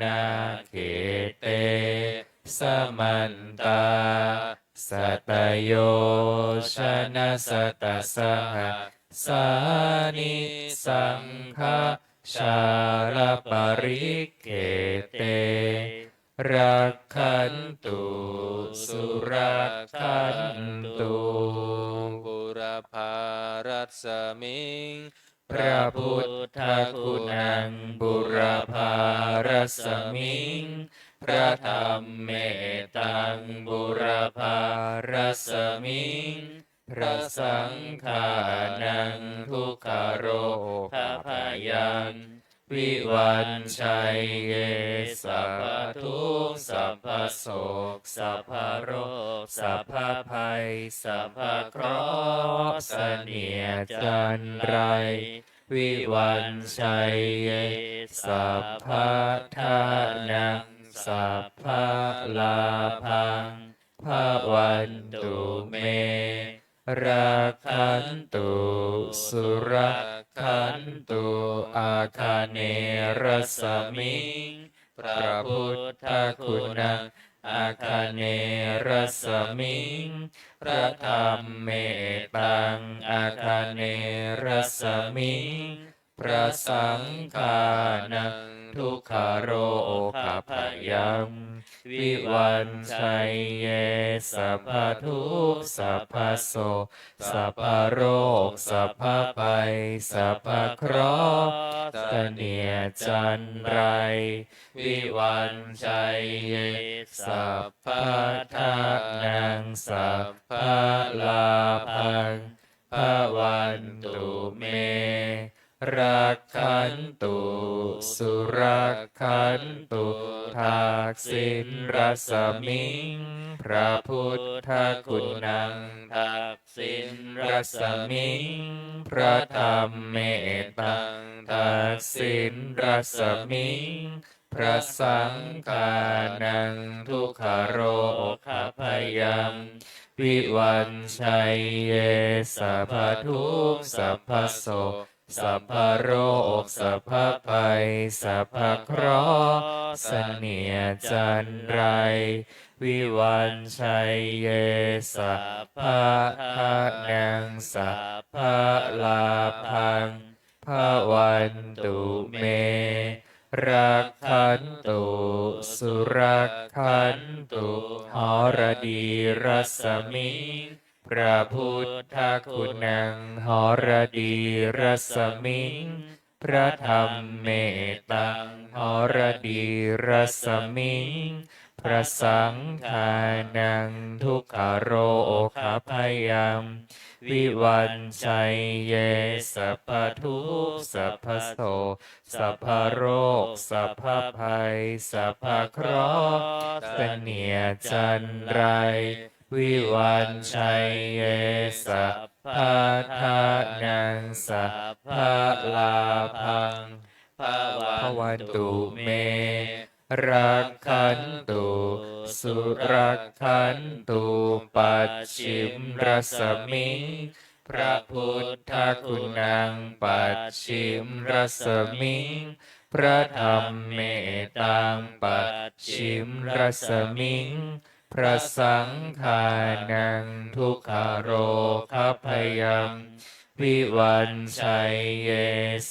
นาเขเตสมันตาสัตโยชนะสัตสหสานิสังฆชาลปริเขเตรักขันตุสุรักขันตุบุรพารัสมิงพระพุทธคุณังบุรพารัสมิงพระธรรมเมตังบุรพารัสมิงพระสังฆานังทุกขโรคพายัง วิวันชัยเยสัพพทุกข์สัพพโศกสัพพโรคสัพพภัยสัพพเคราะห์เสนียดจันไรวิวันชัยเยสัพพทานังสัพพลาภังภวันตุเมราคันตุสุรคันตุอาคาเนรสมิงพระพุทธคุณังอาคาเนรสมิงพระธรรมเมตังอาคาเนรสมิงพระสังฆานังทุกขโรคพยังวิวันชัยเยสัพพทุกข์สัพพโศกสัพพโรคสัพพภัยสัพพเคราะห์เสนียดจันไรวิวันชัยเยสัพพทานังสัพพลาภังภวันตุเมรักขันตุสุรักขันตุทักษิณรสมิงพระพุทธคุณังทักษิณรสมิงพระธรรมเมตังทักษิณรสมิงพระสังฆานังทุกขโรคพยังวิวันชัยเยสัพพทุกข์สัพพโศกสัพพโรคสัพพภัยสัพพเคราะห์เสนียดจันไรวิวันชัยเยสัพพทานังสัพพลาภังภวันตุเมรักขันตุสุรักขันตุหรดีรสมิงพระพุทธคุณังหรดีรสมิงพระธรรมเมตังหรดีรสมิงพระสังฆานังทุกขโรคพยังวิวันชัยเยสัพพทุกข์สัพพโศกสัพพโรคสัพพภัยสัพพเคราะห์เสนียดจันไรวิวันชัยเยสัพพทานังสัพพลาภังภวันตุเมรักขันตุสุรักขันตุปัจฉิมรสมิงพระพุทธคุณังปัจฉิมรสมิงพระธรรมเมตังปัจฉิมรสมิงพระสังฆานังทุกขโรคพยังวิวันชัยเย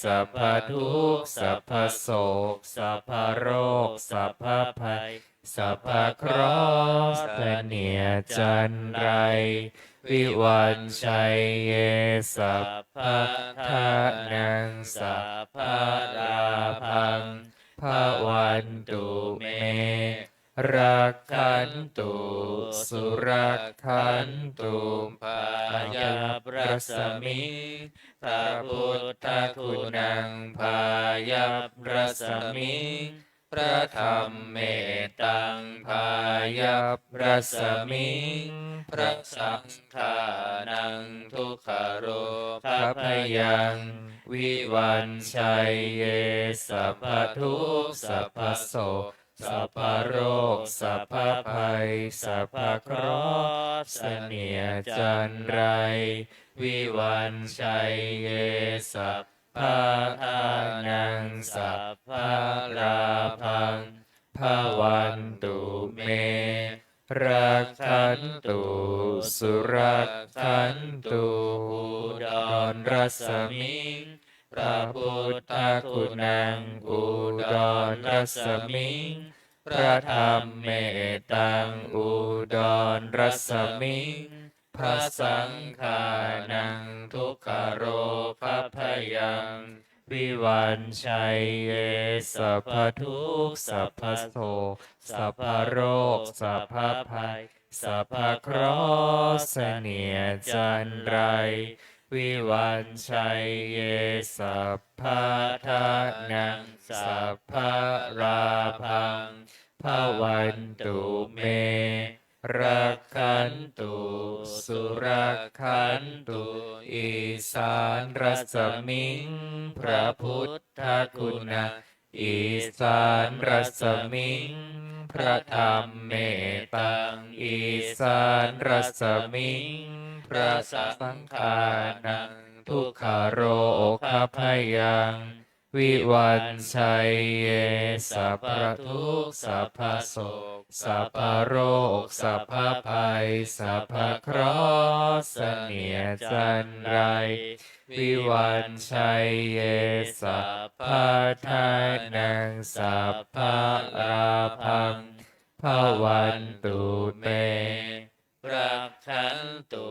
สัพพทุกข์สัพพโศกสัพพโรคสัพพภัยสัพพเคราะห์เสนียดจันไรวิวันชัยเยสัพพทานังสัพพลาภังภวันตุเมรักขันตุสุรักขันตุพายาปรสมิงพระพุทธคุณังพายาปรสมิงพระธรรมเมตังพายาปรสมิงพระสังฆานังทุกขโรคพยังวิวันชัยเยสัพพทุกข์สัพพโศกสัพพโรคสัพพภัยสัพพเคราะห์เสนียดจันไรวิวันชัยเยสัพพทานังสัพพลาภังภวันตุเมรักขันตุสุรักขันตุอุดรรสมิงพระพุทธคุณังอุดรรสมิงพระธรรมเมตังอุดรรสมิงพระสังฆานังทุกขโรคพยังวิวันชัยเยสัพพทุกข์สัพพโศกสัพพโรคสัพพภัยสัพพเคราะห์เสนียดจันไร วิวันชัยเยสัพพะทานังสัพพะราพังภวันตุเมรักขันตุสุรักขันตุอีสานรัศมิงพระพุทธคุณาอีสานรัศมิงพระธรรมเมตตังอีสานรัศมิงพระสังฆานังทุกขโรคพยังวิวันชัยเยสัพพะทุกข์สัพพะโศกสัพพะโรคสัพพะภัยสัพพะเคราะห์เสนียดจันไรวิวันชัยเยสัพพะทานังสัพพะราพังภวันตุเมรักขันตุ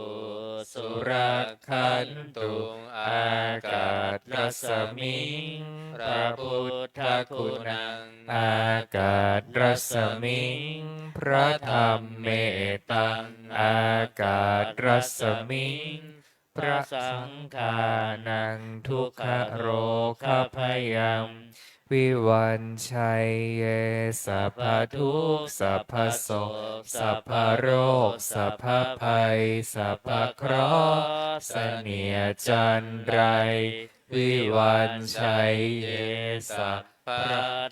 สุรักขันตุอากาศรัศมิงพระพุทธคุณังอากาศรัศมิงพระธรรมเมตตังอากาศรัศมิงพระสังฆานังทุกขโรคพยังวิวันชัยเยสัพพะทุกข์สัพพะโศกสัพพะโรคสัพพะภัยสัพพะเคราะห์เสนียดจันไรวิวันชัยเยสัพพะ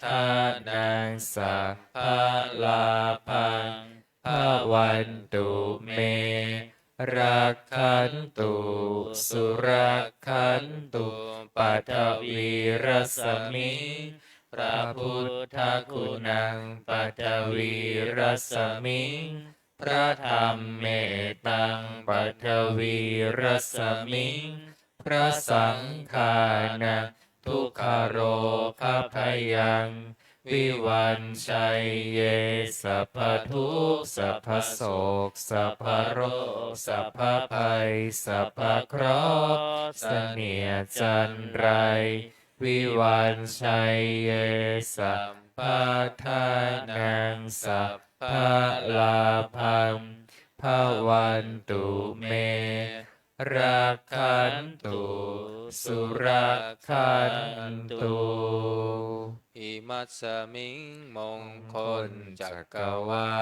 ทานังสัพพะลาภังภวันตุเมรักขันตุสุรักขันตุปัทวีรัสมิงพระพุทธคุณังปัทวีรัสมิงพระธรรมเมตตังปัทวีรัสมิงพระสังฆานังทุกขโรคพยังวิวันชัยเยสัพพะทุกข์สัพพะโศกสัพพะโรคสัพพะภัยสัพพะเคราะห์เสนียดจันไรวิวันชัยเยสัพพะทานังสัพพะลาภังภวันตุเมรักขันตุสุรักขันตุอิมัสสมิงมงคลจักรวา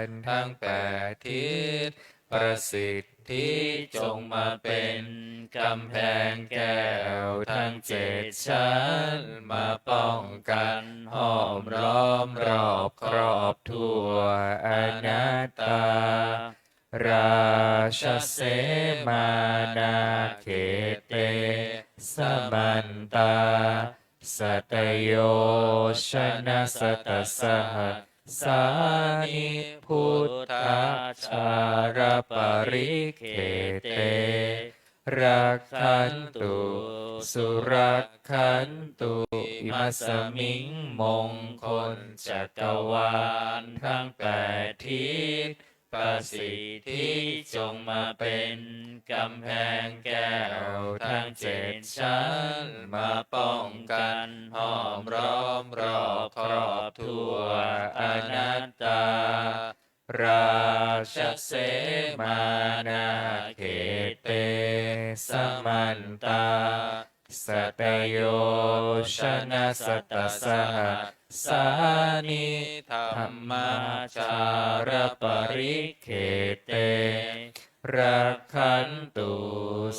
ลทั้งแปดทิศประสิทธิจงมาเป็นกำแพงแก้วทั้งเจ็ดชั้นมาป้องกันห้อมล้อมรอบครอบทั่วอนัตตาราชเสมานาเขเตสมันตาสัตโยชนะสัตสหสานิพุทธาชารปริเขเตรักขันตุสุรักขันตุอิมัสสมิงมงคลจักรวาลทั้งแปดทิศประสิทธิจงมาเป็นกำแพงแก้วทั้งเจ็ดชั้นมาป้องกันห้อมล้อมรอบครอบทั่วอนัตตาราชเสมานาเขเตสมันตาสัตโยชนะสัตตสหสานิธรรมาจารปริเขเตรักขันตุ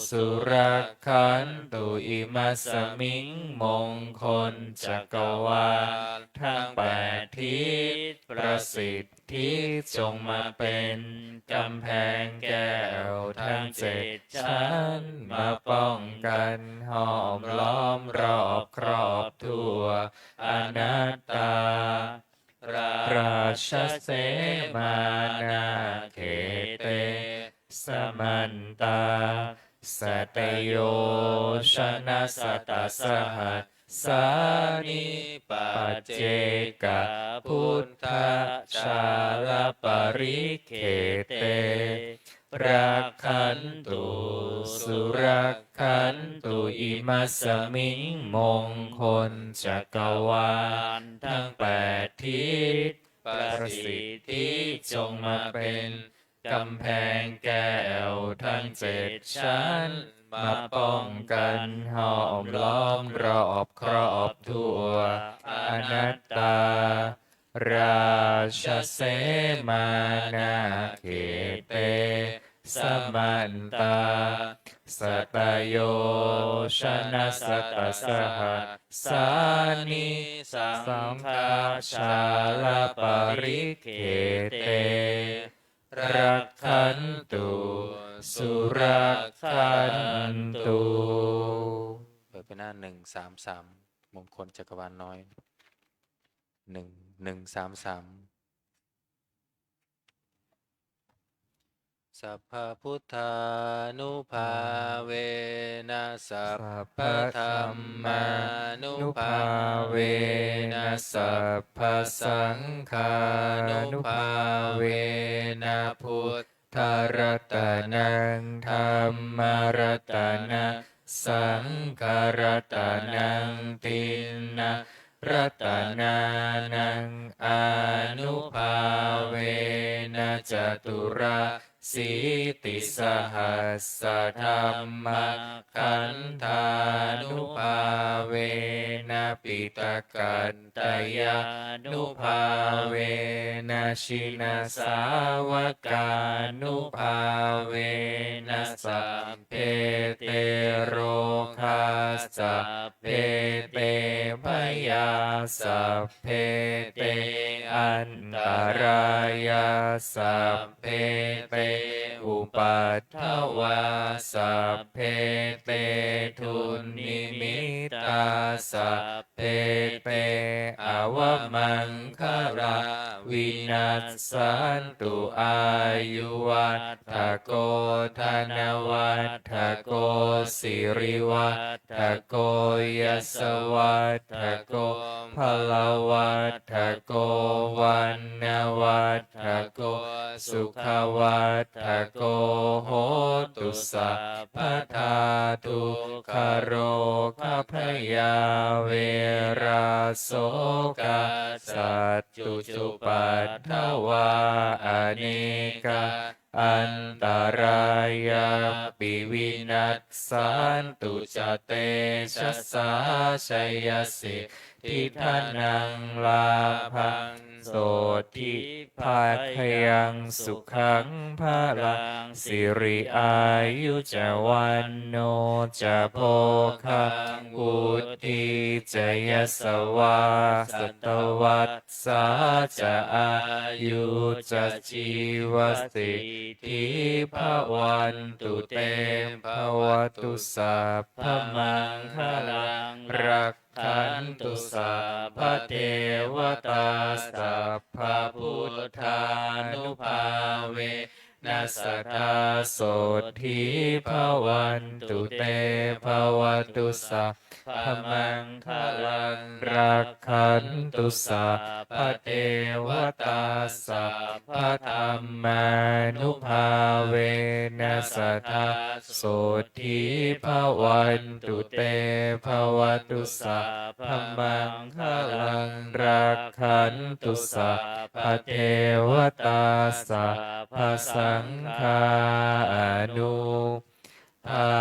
สุรักขันตุอิมัสสมิงมงคลจักรวาลทั้งแปดทิศประสิทธิจงมาเป็นกำแพงแก้วทั้งเจ็ดชั้นมาป้องกันห้อมล้อมรอบครอบทั่วอนัตตาราชเสมานาเขเตสมันตาสัตโยชนะสัตตสหสานิปัจเจกพุทธชารปริเขเตรักขันตุสุรักขันตุอิมัสสมิงมงคลจักรวาลทั้งแปดทิศประสิทธิจงมาเป็น กำแพงแก้วทั้ง7 ชั้นมาป้องกันห้อมล้อมรอบครอบทั่วอนัตตาราชเสมานาเขเตสมันตาสตโยชนะสตสหัสสานิสังฆาชาลปริเขเตรักขันตุสุรักขันตุ เปิดไปหน้า133มงคลจักรวาลน้อย1133สัพพพุทธานุภาเวนะสัพพธัมมานุภาเวนะสัพพสังฆานุภาเวนะพุทธรัตนังธัมมรัตนังสังฆรัตนังตินนะรัตนานังอนุภาเวนะจตุราสีติสหัสสะธัมมขันธานุภาเวนะปิตกันตยานุภาเวนะชินาสาวกานุภาเวนะสัพเพเตโรคาสัพเพเตพยาสัพเพเตอันตรายาสัพเพเตอุปัฏฐวาสัพเพเตทุนนิมิตาสัพเพเตอวมังคาราวินัสสันตุอายุวัฏโกธนวัฏโกสิริวัฏโกยสวัฏโกพลวัฏโกวันนวัฏโกสุขวัฏโกโหตุสัพพทาตุคโรคพยาเวราโสกาสัจจุจุปัฏฐวาอเนกาอันตรายาปิวินัสสันตุจเตชะสาชัยสิทธิทานังลาภังโสทิภาคยังสุขังภาลังสิริอายุจวันโนจะโพคังวุติจยสวาสตวัสสาจะอายุจะชีวสิทธิภวันตุเตภวตุสัพพมังคลังรักขันตุสัพพเทวตาสัพพพุทธานุภาเวนัสสทาโสทิภวันตุเตภวตุสัพพมังคลังรักขันตุสัพพเทวตาสัพพธรรมานุภาเวนัสสทาโสทิภวันตุเตภวตุสัพพมังคลังรักขันตุสัพพเทวตาสัพพสังฆานุภา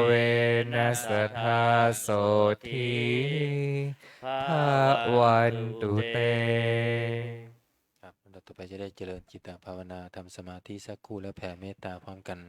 เวนัสสทาโสทิภวันตุเตครับเราต่อไปจะได้เจริญจิตตภาวนาทำสมาธิสักครู่แล้วแผ่เมตตาพร้อมกัน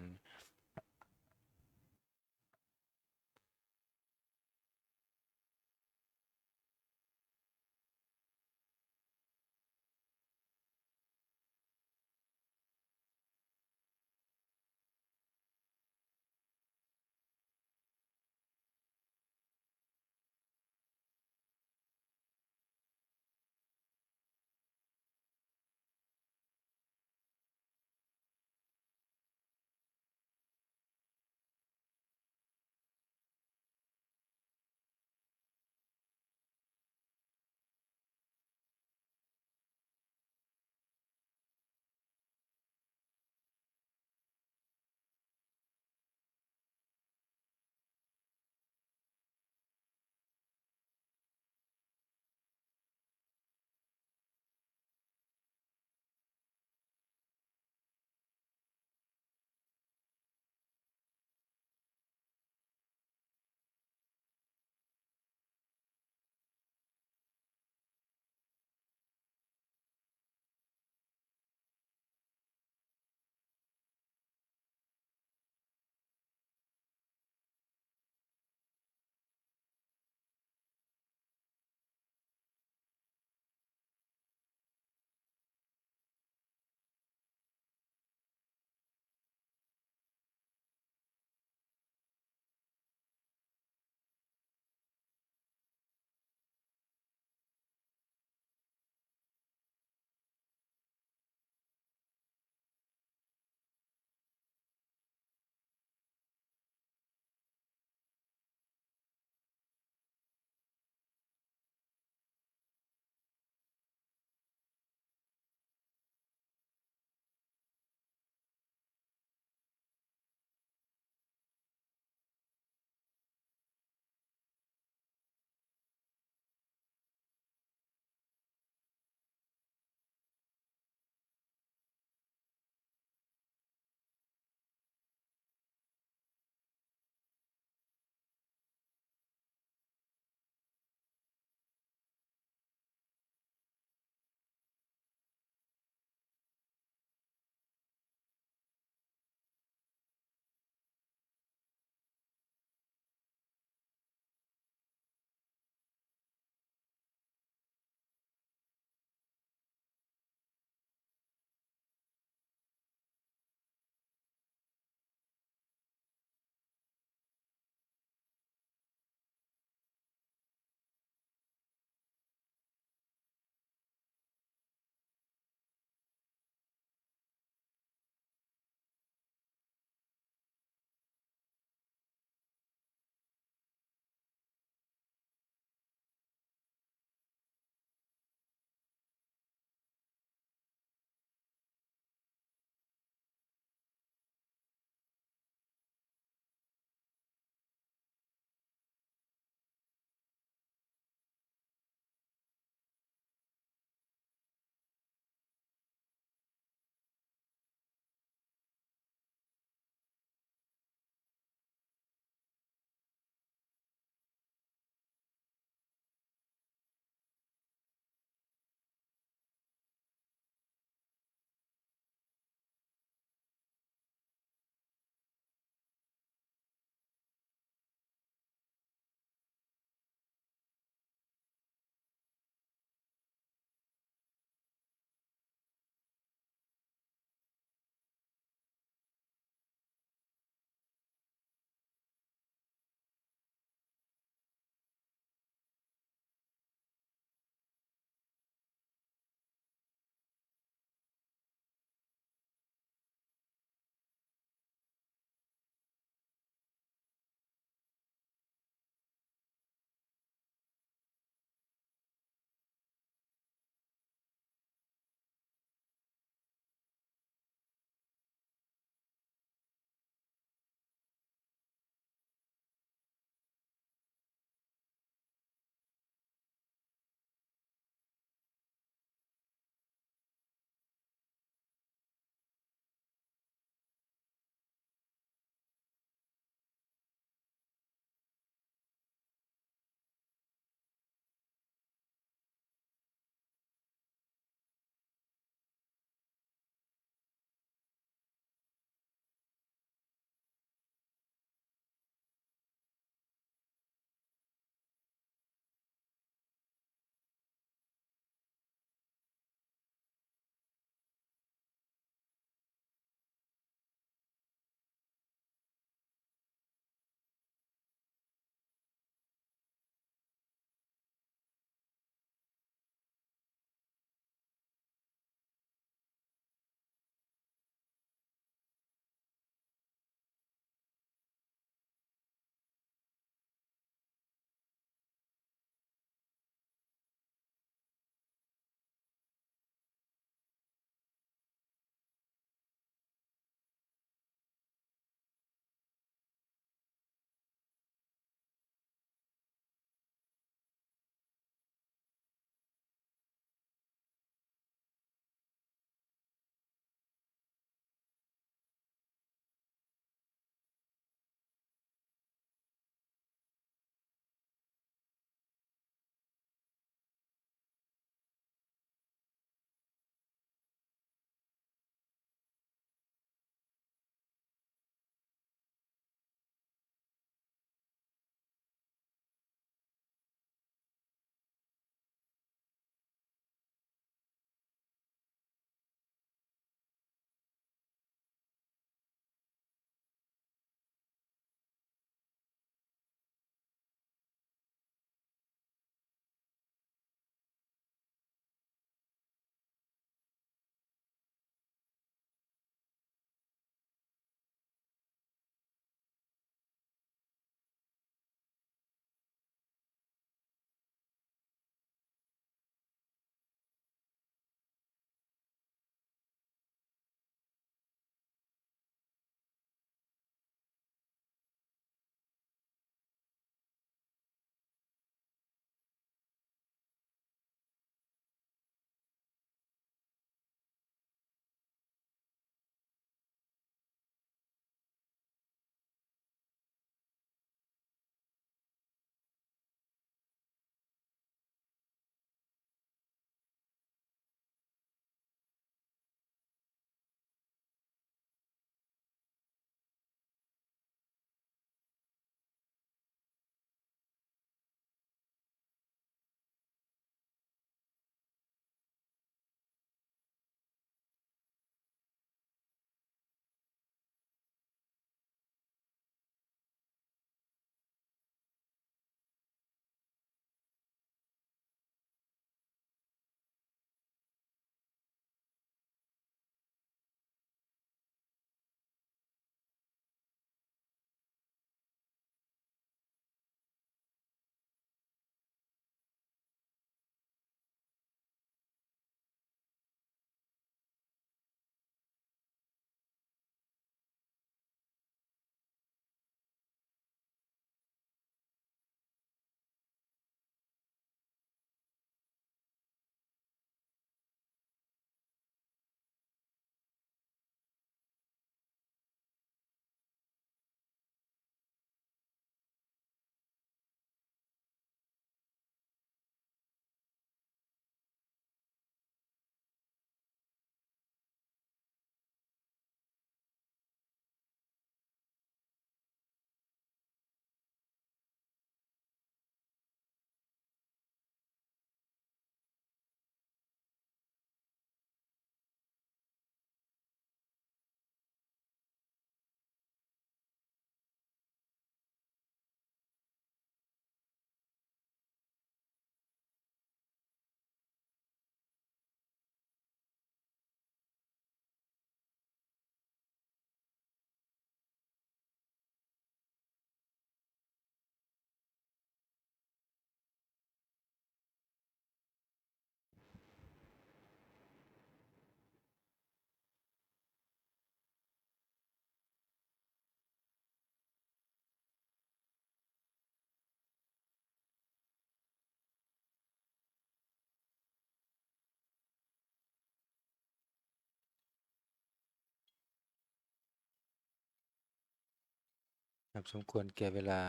สมควรแก่เวลา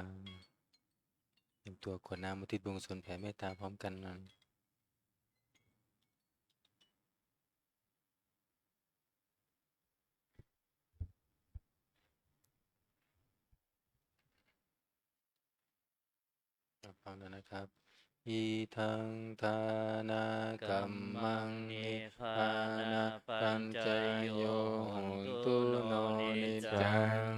เตรียมตัวกรวดน้ำอุทิศบุญกุศลแผ่เมตตาพร้อมกันนะฟังแล้วนะครับอีทังทานากัมมังนิพพานาปัญจโยโหตุโนนิจัง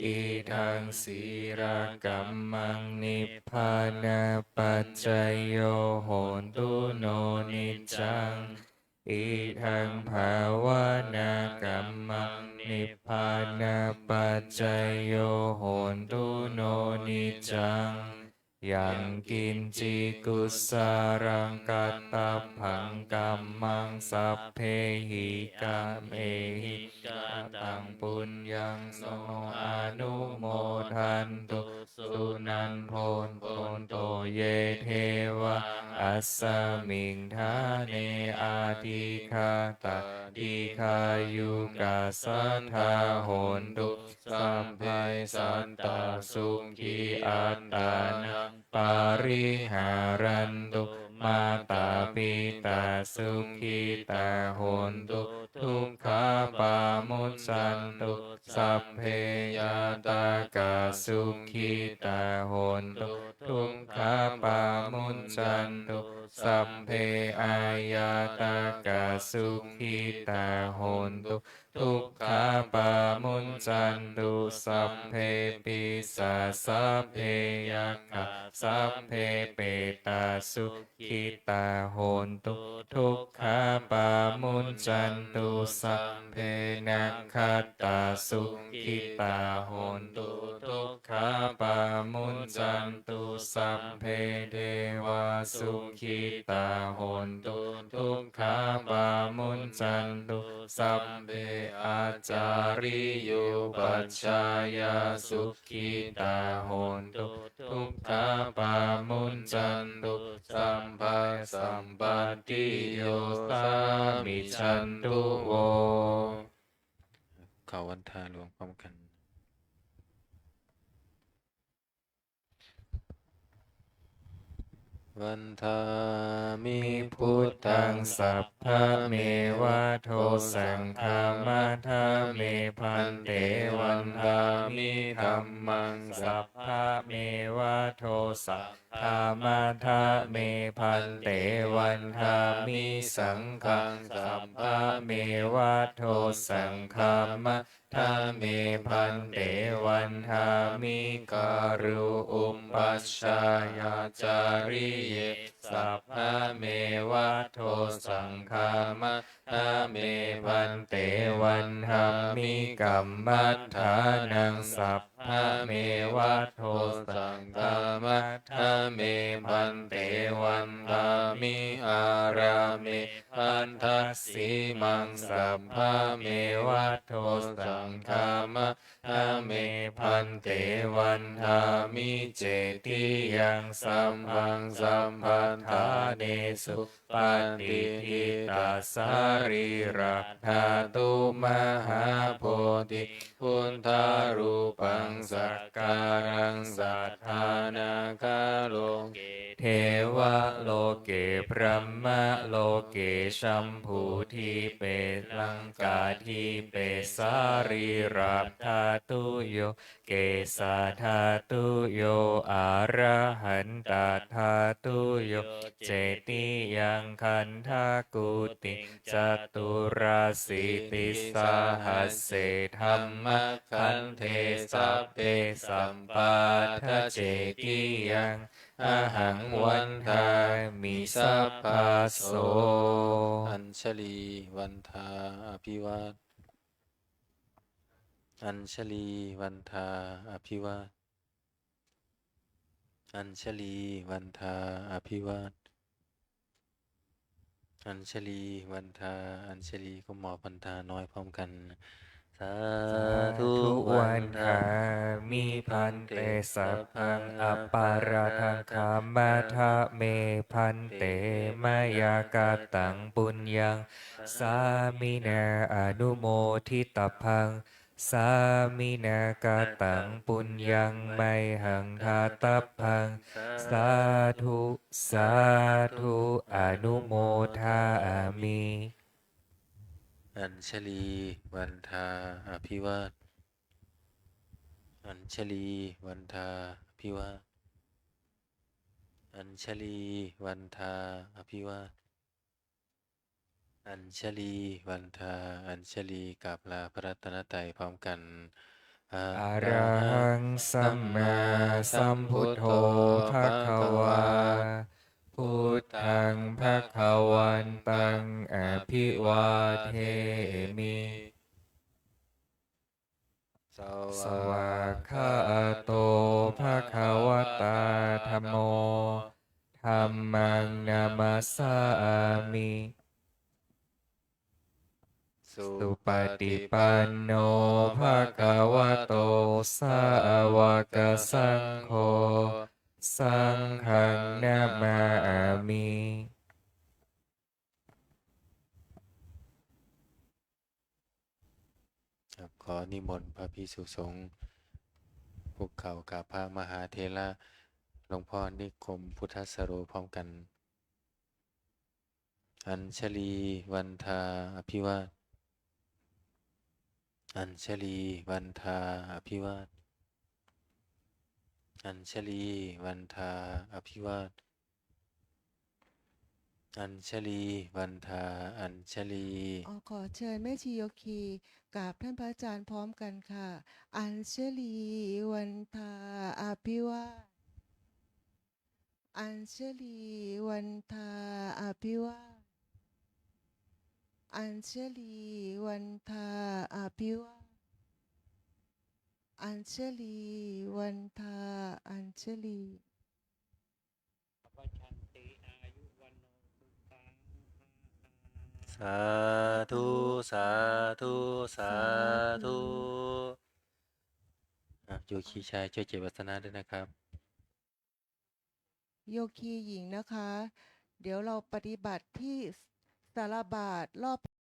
อิทังสีรากรรมังนิพพานาปัจจยโยโหนตุโนนิจังอิทังภาวนากรรมังนิพพานาปัจจยโยโหนตุโนนิจังยังกินจิกุสารังกัตตผังกัมมังสัพเพหิกามเอหิกาตังปุญญังโนอนุโมทันตุสุนันโพนโพนโตเยเทวะอัสสมิงทาเนอาทิคาตาทิคายุกาสัทธาโหนตุสัมเพสันตาสุขีอัตตานังปาริหารันตุมาตาปิตาสุขีตาโหนตุทุกขาปามุจจันตุสัพเพยาตากาสุขีตาโหนตุทุกขาปามุจจันตุสัพเพอายาตากาสุขีตาโหนตุทุกขาปามุจจันตุสัพเพปิสาสัพเพยัคขะสัพเพเปตาสุขิตาโหนตุทุกขาปามุจจันตุสัพเพนักขัตตาสุขิตาโหนตุทุกขาปามุจจันตุสัพเพเทวาสุขิตาโหนตุทุกขาปามุจจันตุสัพเพอาจาริโยปัชฌายาสุขิตาโหนตุทุกขาปามุจจันตุสัมภะสัมปติโยสามิชันตุโวเขาวันทาหลวงพร้อมกันวันทามิพุทธังสัพพะเมวะโทสังฆามัทธาเมพันเตวันทามิธัมมังสัพพะเมวะโทสังฆามัทธาเมพันเตวันทามิสังฆังสัพพะเมวะโทสังฆามัทธาเมพันเตวันทามิการุอุปปัชฌายาจาริเยสัพพะเมวะโทสังฆามัทธาเมพันเตวันทามิกัมมัฏฐานังสัพพะเมวะโทสังฆามัทธาเมพันเตวันทามิอาราเมพันทัสสีมังสัพพะเมวะโทสังฆามัทธาเมพันเตวันทามิเจติยังสัมพังสัมพันธาเนสุปฏิทิตาสารีรักธาตุมหาโพธิพุทธารูปังสักการังสัทธานาคาโลเกเทวะโลเกพระมะโลเกชัมพูทีเปลังกาทีเปสารีรักธาตุโยเกสาธาตุโยอาระหันตาธาตุโยเจติยังคันธากุติจตุราสิติสาหัสเสธรรมคันเทสัพเพสัมปาทเจติยังอาหังวันทามิสัพพาโสอัญชลีวันทาอภิวาทอัญชลีวันทาอภิวาทอัญชลีวันทาอภิวาทอัญชลีวันทาอัญชลีก็หมอพันธาน้อยพร้อมกันสาธุวันทามิพันเตสัพพังอปาราทคามาทะเมพันเตมายากาตังปุญญังสามินาอนุโมทิตพัง สามินากตังปุญญังไมหังทาตัพพัง สาธุ สาธุ อนุโมทามิ อัญชลีวันทาอภิวาทอัญชลีวันทาอภิวาทอัญชลีวันทาอภิวาทอัญชลีวันทาอัญชลีกราบลาพระรัตนตรัยพร้อมกันอะ อะ ระ ระ หั หั ง ง สั สั ม ม มา มา สั สั ม ม พุ พุ ท ท โธ โธ ภะ ภะ คะ คะ วาว า พุ พุ ท ท ธั ธั ง ง ภะ ภะ คะ คะ วั วัน น ตั ตั ง ง อ อ ภิ ภิ วาว า เท เท มิ มิ ส ส วาว าก ขา ขา โต โต ภะ ภะ คะ คะ ว ว ตา ตา ธั ธั ม ม โม โม ธัม ธัม มั มั ง ง นา นา มา มัส ส สา า มิ มิ สุ สุ ป ป ฏิ ฏิ ปั ปั น น โน โน ภะ ภะ คะ คะ วะ วะ โต โต สา สาว ว ก ก สั สั ง ง โฆ โฆ สั สั ง ง ฆั ฆั ง ง นา นา มา มา มิ ครับขอนิมนต์พระภิกษุสงฆ์คุกเข่ากับพระมหาเถระหลวงพ่อนิคมพุทธสโรพร้อมกัน อัญชลีวันทาอภิวาทอัญชลีวันทาอภิวาทอัญชลีวันทาอภิวาทอัญชลีวันทาอัญชลี ขอเชิญแม่ชีโยคีกราบท่านพระอาจารย์พร้อมกันค่ะ อัญชลีวันทาอภิวาทอัญชลีวันทาอภิวาทอัญชลีวันทาอภิวาทอัญชลีวันทาอัญชลี สาธุ สาธุ สาธุโยคีชายช่วยเจตวัฒนาด้วยนะครับ โยคีหญิงนะคะ เดี๋ยวเราปฏิบัติที่สารบาตรรอบ